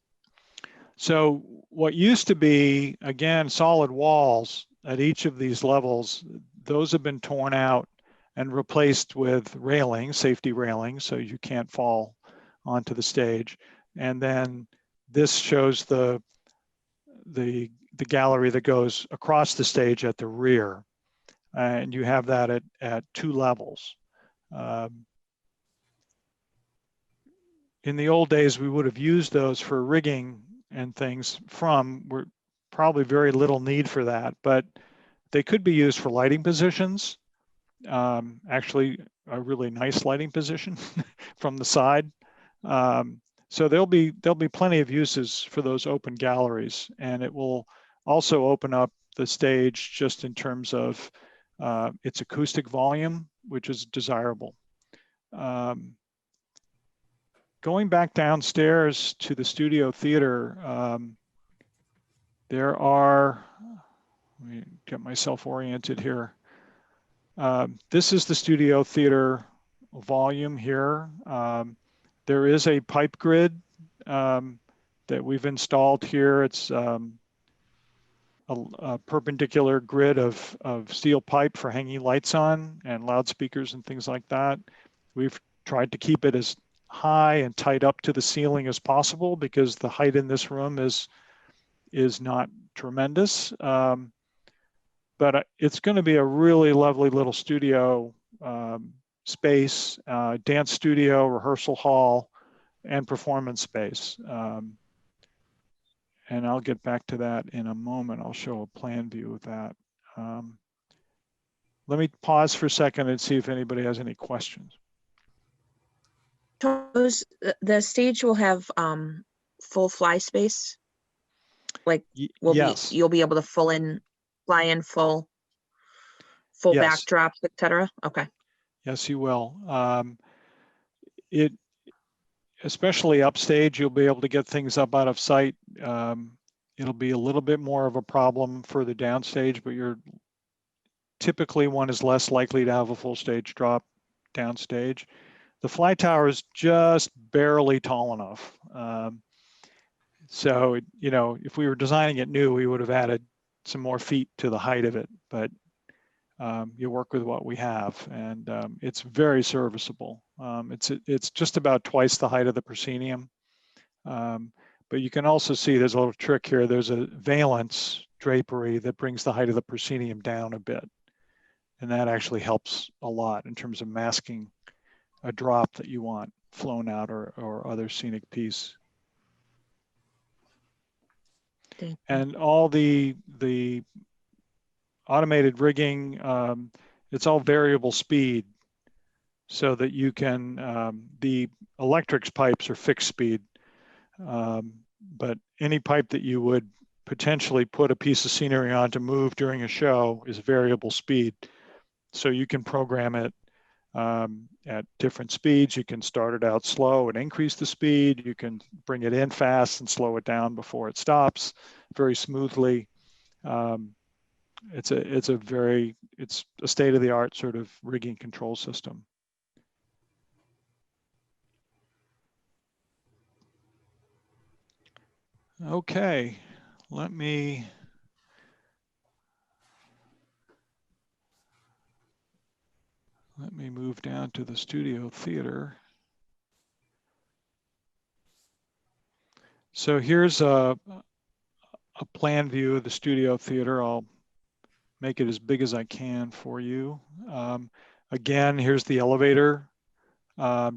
So what used to be, again, solid walls at each of these levels, those have been torn out and replaced with railings, safety railings, so you can't fall onto the stage. And then this shows the gallery that goes across the stage at the rear. And you have that at 2 levels. In the old days, we would have used those for rigging and things we're probably very little need for that, but they could be used for lighting positions. Actually, a really nice lighting position from the side. So there'll be plenty of uses for those open galleries, and it will also open up the stage just in terms of its acoustic volume, which is desirable. Going back downstairs to the studio theater, there are, let me get myself oriented here. This is the studio theater volume here. There is a pipe grid that we've installed here. It's a perpendicular grid of steel pipe for hanging lights on and loudspeakers and things like that. We've tried to keep it as high and tight up to the ceiling as possible because the height in this room is not tremendous. But it's going to be a really lovely little studio space, dance studio, rehearsal hall, and performance space. And I'll get back to that in a moment. I'll show a plan view of that. Let me pause for a second and see if anybody has any questions. The stage will have full fly space. Like Yes. you'll be able to fly in full Yes. backdrops, etc. Okay. Yes, you will. Especially upstage, you'll be able to get things up out of sight. It'll be a little bit more of a problem for the downstage, but you're typically one is less likely to have a full stage drop downstage. The fly tower is just barely tall enough. So, you know, if we were designing it new, we would have added some more feet to the height of it, but you work with what we have, and it's very serviceable. It's just about twice the height of the proscenium. But you can also see there's a little trick here. There's a valance drapery that brings the height of the proscenium down a bit. And that actually helps a lot in terms of masking a drop that you want flown out or other scenic piece. And all the automated rigging, it's all variable speed so that you can, the electrics pipes are fixed speed, but any pipe that you would potentially put a piece of scenery on to move during a show is variable speed. So you can program it at different speeds. You can start it out slow and increase the speed. You can bring it in fast and slow it down before it stops very smoothly. It's a state-of-the-art sort of rigging control system. Okay, let me move down to the studio theater. So here's a plan view of the studio theater. I'll make it as big as I can for you. Again, here's the elevator,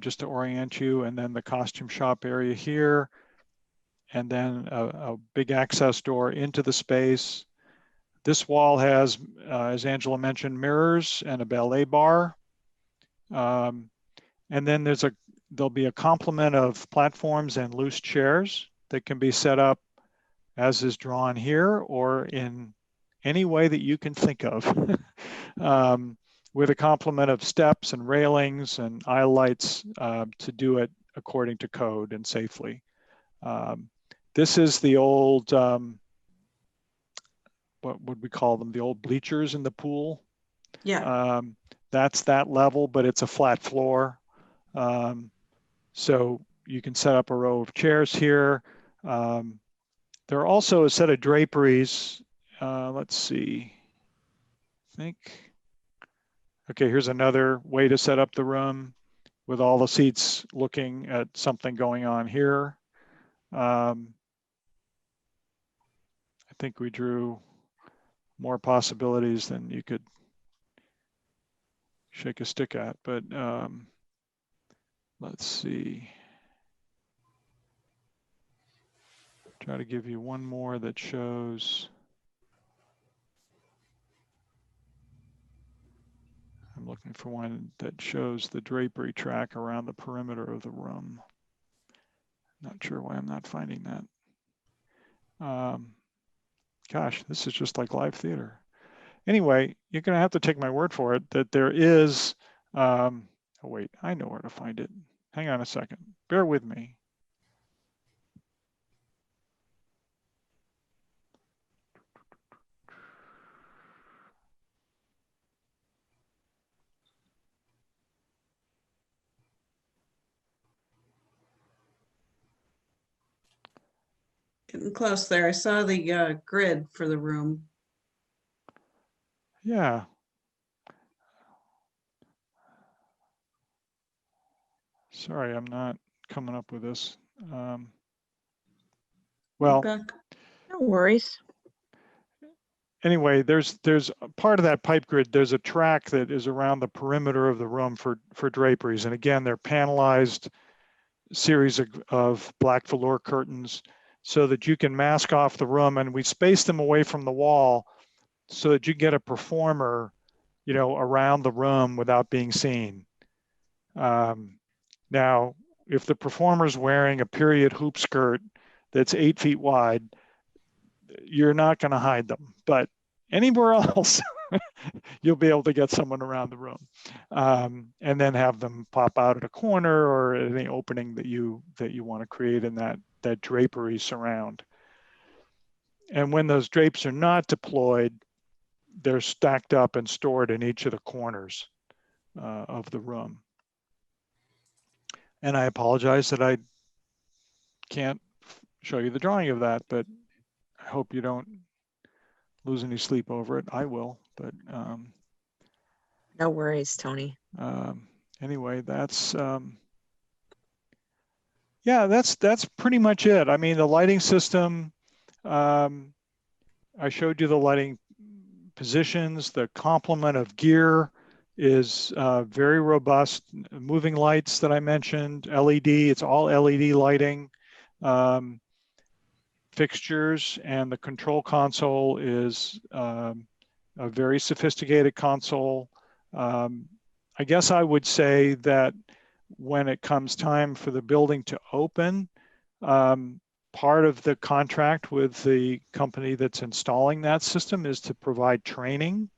just to orient you, and then the costume shop area here, and then a big access door into the space. This wall has, as Angela mentioned, mirrors and a ballet bar. And then there'll be a complement of platforms and loose chairs that can be set up as is drawn here or in any way that you can think of, with a complement of steps and railings and aisle lights to do it according to code and safely. This is the old, what would we call them? The old bleachers in the pool. Yeah. That's that level, but it's a flat floor. So you can set up a row of chairs here. There are also a set of draperies. Let's see, I think. Okay, here's another way to set up the room with all the seats looking at something going on here. I think we drew more possibilities than you could shake a stick at, but let's see. Try to give you one more that shows. I'm looking for one that shows the drapery track around the perimeter of the room. Not sure why I'm not finding that. Gosh, this is just like live theater. Anyway, you're gonna have to take my word for it that there is, oh wait, I know where to find it. Hang on a second, bear with me. Getting close there. I saw the grid for the room. Yeah. Sorry, I'm not coming up with this. Well, Back. No worries. anyway, there's a part of that pipe grid. There's a track that is around the perimeter of the room for draperies, and again, they're panelized series of black velour curtains so that you can mask off the room, and we space them away from the wall so that you get a performer, you know, around the room without being seen. Now, if the performer's wearing a period hoop skirt that's 8 feet wide, you're not going to hide them, but anywhere else, you'll be able to get someone around the room, and then have them pop out at a corner or any opening that you want to create in that drapery surround. And when those drapes are not deployed, they're stacked up and stored in each of the corners of the room. And I apologize that I can't show you the drawing of that, but I hope you don't lose any sleep over it. I will, but No worries, Tony. anyway, that's yeah, that's pretty much it. I mean, the lighting system, I showed you the lighting positions. The complement of gear is very robust. Moving lights that I mentioned, LED, it's all LED lighting. Fixtures, and the control console is a very sophisticated console. I guess I would say that when it comes time for the building to open, part of the contract with the company that's installing that system is to provide training.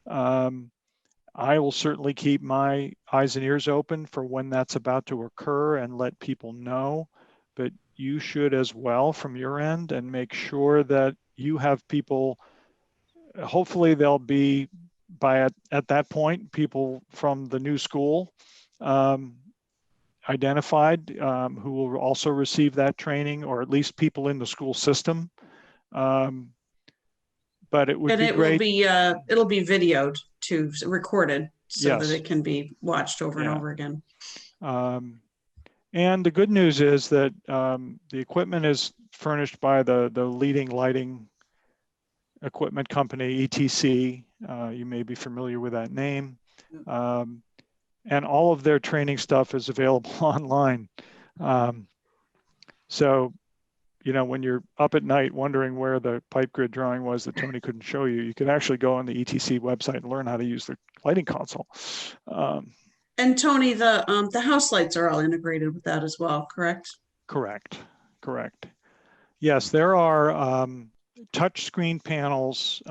I will certainly keep my eyes and ears open for when that's about to occur and let people know, but you should as well from your end, and make sure that you have people, hopefully they'll be at that point, people from the new school identified who will also receive that training, or at least people in the school system. But it would be great. It'll be videoed to recorded so Yes. that it can be watched over and Yeah. over again. And the good news is that the equipment is furnished by the leading lighting equipment company, ETC. You may be familiar with that name. And all of their training stuff is available online. So, you know, when you're up at night wondering where the pipe grid drawing was that Tony couldn't show you, you can actually go on the ETC website and learn how to use the lighting console. And Tony, the house lights are all integrated with that as well, correct? Correct. Yes, there are touch screen panels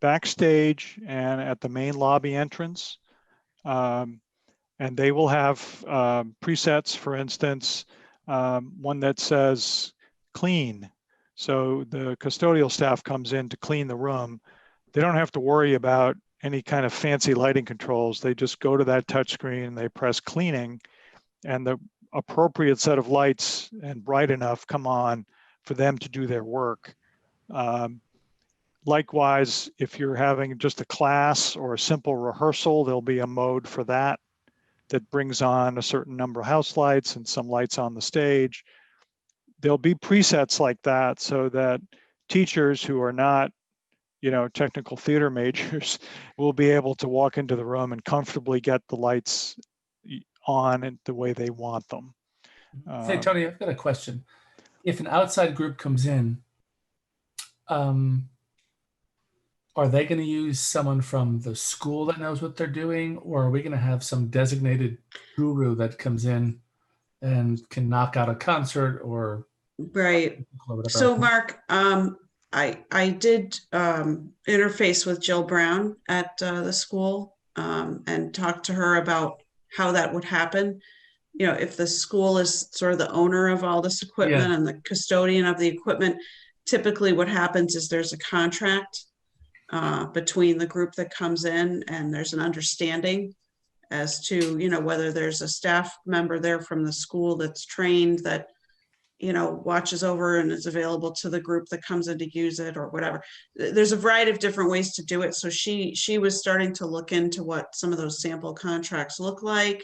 backstage and at the main lobby entrance. And they will have presets, for instance, one that says clean. So the custodial staff comes in to clean the room. They don't have to worry about any kind of fancy lighting controls. They just go to that touch screen, they press cleaning, and the appropriate set of lights and bright enough come on for them to do their work. Likewise, if you're having just a class or a simple rehearsal, there'll be a mode for that brings on a certain number of house lights and some lights on the stage. There'll be presets like that so that teachers who are not, you know, technical theater majors will be able to walk into the room and comfortably get the lights on in the way they want them. Hey, Tony, I've got a question. If an outside group comes in, are they going to use someone from the school that knows what they're doing, or are we going to have some designated guru that comes in and can knock out a concert or? Right. So Mark, I did interface with Jill Brown at the school and talked to her about how that would happen. You know, if the school is sort of the owner of all this equipment and the custodian of the equipment, typically what happens is there's a contract between the group that comes in, and there's an understanding as to, you know, whether there's a staff member there from the school that's trained that, watches over and is available to the group that comes in to use it or whatever. There's a variety of different ways to do it. So she was starting to look into what some of those sample contracts look like,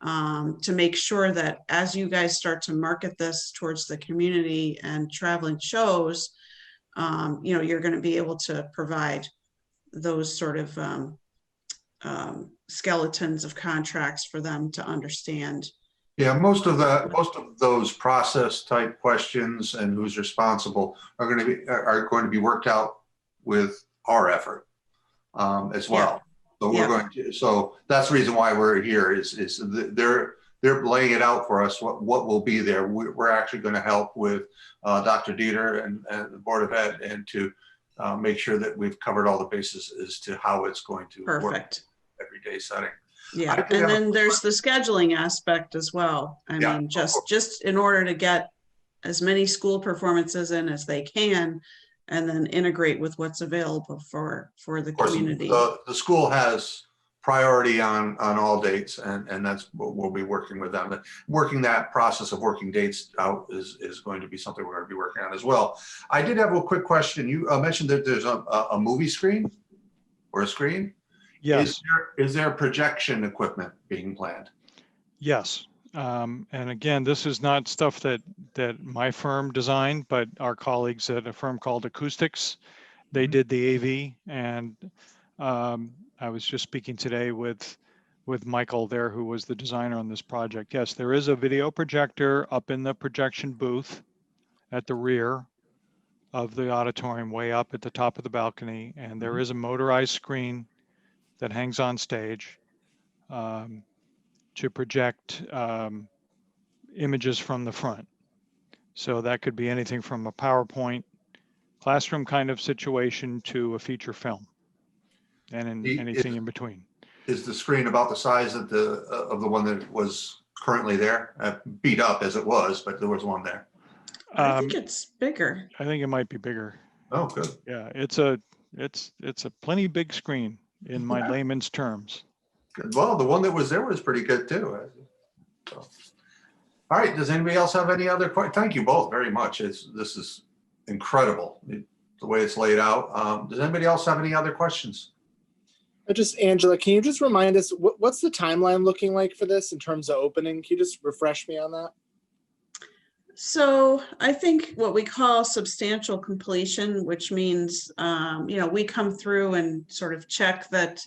to make sure that as you guys start to market this towards the community and traveling shows, you're going to be able to provide those sort of skeletons of contracts for them to understand. Yeah, most of those process type questions and who's responsible are going to be worked out with our effort as well. Yeah. So that's the reason why we're here is they're laying it out for us what will be there. We're actually going to help with Dr. Dieter and the Board of Ed and to make sure that we've covered all the bases as to how it's going to work in everyday setting. Yeah, and then there's the scheduling aspect as well. I mean, just in order to get as many school performances in as they can, and then integrate with what's available for the community. The school has priority on all dates, and that's what we'll be working with them. Working that process of working dates out is going to be something we're going to be working on as well. I did have a quick question. You mentioned that there's a movie screen or a screen. Yes. Is there projection equipment being planned? Yes. And again, this is not stuff that my firm designed, but our colleagues at a firm called Acoustics, they did the AV. And I was just speaking today with Michael there, who was the designer on this project. Yes, there is a video projector up in the projection booth at the rear of the auditorium, way up at the top of the balcony. And there is a motorized screen that hangs on stage to project images from the front. So that could be anything from a PowerPoint classroom kind of situation to a feature film and anything in between. Is the screen about the size of the one that was currently there? Beat up as it was, but there was one there. I think it's bigger. I think it might be bigger. Oh, good. Yeah, it's a plenty big screen in my layman's terms. Good. Well, the one that was there was pretty good too. So. All right. Does anybody else have any other questions? Thank you both very much. This is incredible the way it's laid out. Does anybody else have any other questions? Angela, can you just remind us what's the timeline looking like for this in terms of opening? Can you just refresh me on that? So I think what we call substantial completion, which means, we come through and sort of check that,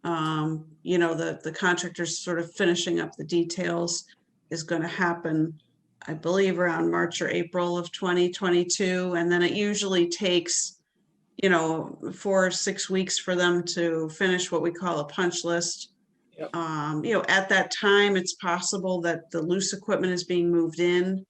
the contractor's sort of finishing up the details is going to happen, I believe, around March or April of 2022. And then it usually takes, 4 or 6 weeks for them to finish what we call a punch list. Yep. At that time, it's possible that the loose equipment is being moved in,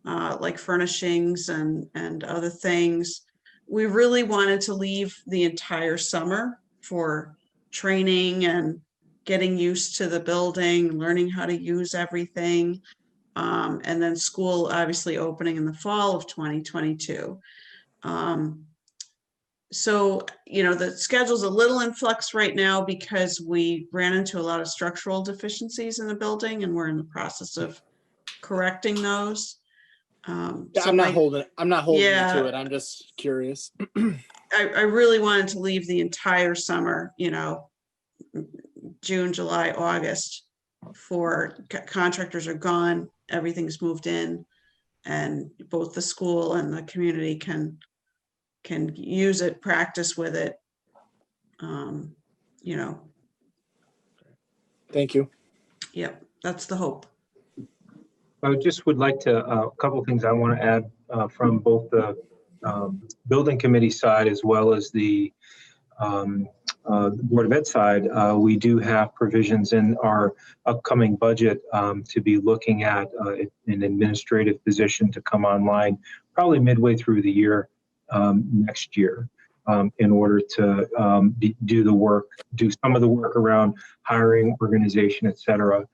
like furnishings and other things. We really wanted to leave the entire summer for training and getting used to the building, learning how to use everything. And then school obviously opening in the fall of 2022. So, the schedule's a little in flux right now because we ran into a lot of structural deficiencies in the building and we're in the process of correcting those. I'm not holding you to it. I'm just curious. I really wanted to leave the entire summer, June, July, August, for contractors are gone, everything's moved in, and both the school and the community can use it, practice with it. Thank you. Yep, that's the hope. I just would like to, a couple of things I want to add from both the building committee side as well as the Board of Ed side. We do have provisions in our upcoming budget to be looking at an administrative position to come online probably midway through the year next year in order to do some of the work around hiring, organization, et cetera.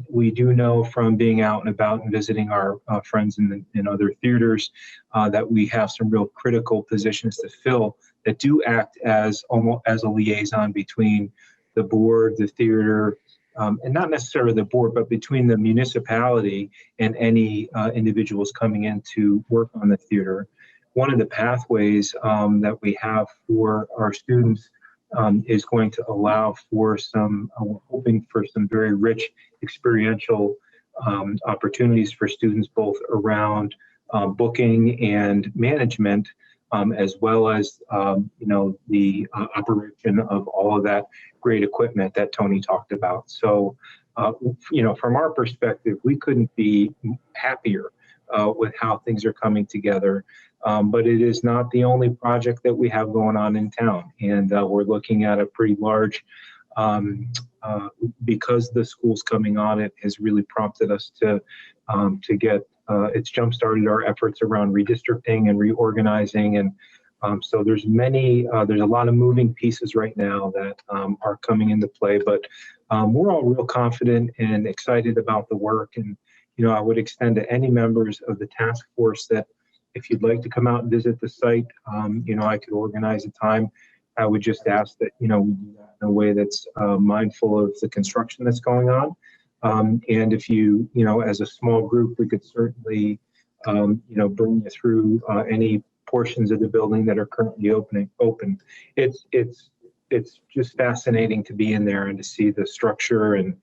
We do know from being out and about and visiting our friends in other theaters that we have some real critical positions to fill that do act as almost as a liaison between the board, the theater, and not necessarily the board, but between the municipality and any individuals coming in to work on the theater. One of the pathways that we have for our students is going to allow for some, we're hoping for some very rich experiential opportunities for students, both around booking and management, as well as the operation of all of that great equipment that Tony talked about. So, from our perspective, we couldn't be happier with how things are coming together. But it is not the only project that we have going on in town, and we're looking at a pretty large. Because the school's coming on, it has really prompted us to get. It's jump-started our efforts around redistricting and reorganizing, and so there's a lot of moving pieces right now that are coming into play. But we're all real confident and excited about the work, and I would extend to any members of the task force that if you'd like to come out and visit the site, I could organize a time. I would just ask that we do that in a way that's mindful of the construction that's going on. And if you as a small group, we could certainly, bring you through any portions of the building that are currently open. It's just fascinating to be in there and to see the structure. And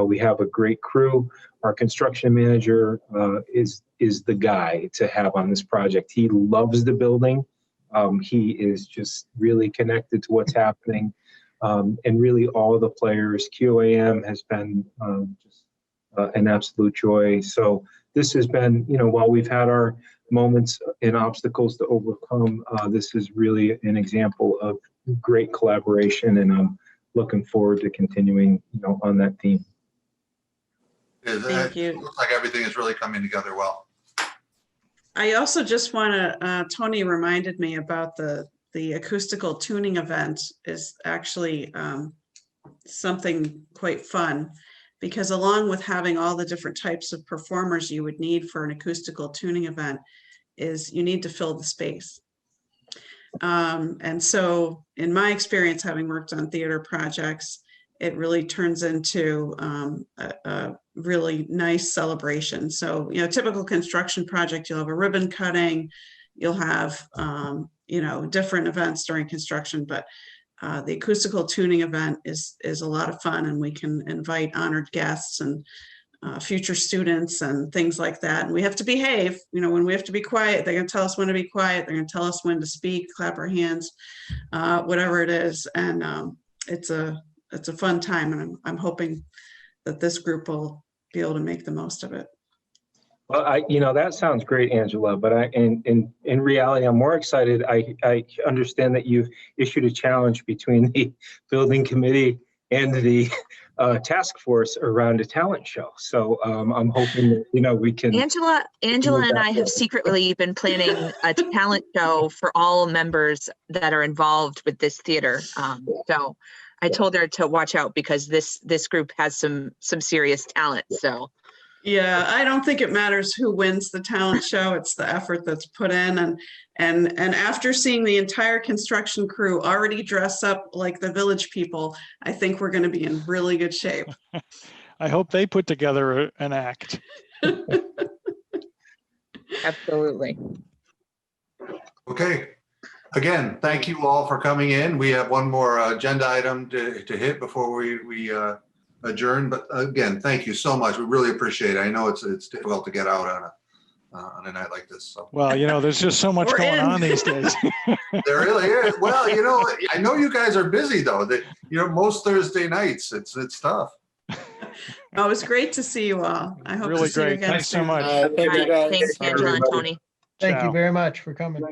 we have a great crew. Our construction manager is the guy to have on this project. He loves the building. He is just really connected to what's happening. And really all the players, QAM has been just an absolute joy. So this has been, while we've had our moments and obstacles to overcome, this is really an example of great collaboration, and I'm looking forward to continuing, on that theme. Thank you. It looks like everything is really coming together well. I also just want to, Tony reminded me about the acoustical tuning event is actually something quite fun, because along with having all the different types of performers you would need for an acoustical tuning event is you need to fill the space. And so in my experience, having worked on theater projects, it really turns into a really nice celebration. So, typical construction project, you'll have a ribbon cutting, you'll have, different events during construction, but the acoustical tuning event is a lot of fun, and we can invite honored guests and future students and things like that. And we have to behave, when we have to be quiet, they're going to tell us when to be quiet. They're going to tell us when to speak, clap our hands, whatever it is. And it's a fun time. And I'm hoping that this group will be able to make the most of it. Well, that sounds great, Angela, but in reality, I'm more excited. I understand that you've issued a challenge between the building committee and the task force around a talent show. So I'm hoping that, we can. Angela and I have secretly been planning a talent show for all members that are involved with this theater. So I told her to watch out, because this group has some serious talent. So. Yeah, I don't think it matters who wins the talent show. It's the effort that's put in. And after seeing the entire construction crew already dress up like the village people, I think we're going to be in really good shape. I hope they put together an act. Absolutely. Okay. Again, thank you all for coming in. We have one more agenda item to hit before we adjourn. But again, thank you so much. We really appreciate it. I know it's difficult to get out on a night like this. So. Well, there's just so much going on these days. There really is. Well, I know you guys are busy though. That most Thursday nights, it's tough. Oh, it was great to see you all. I hope Really to see you great. again Thanks so soon. much. Thank you, guys. Thanks, Angela and Tony. Thank you Ciao. very much for coming.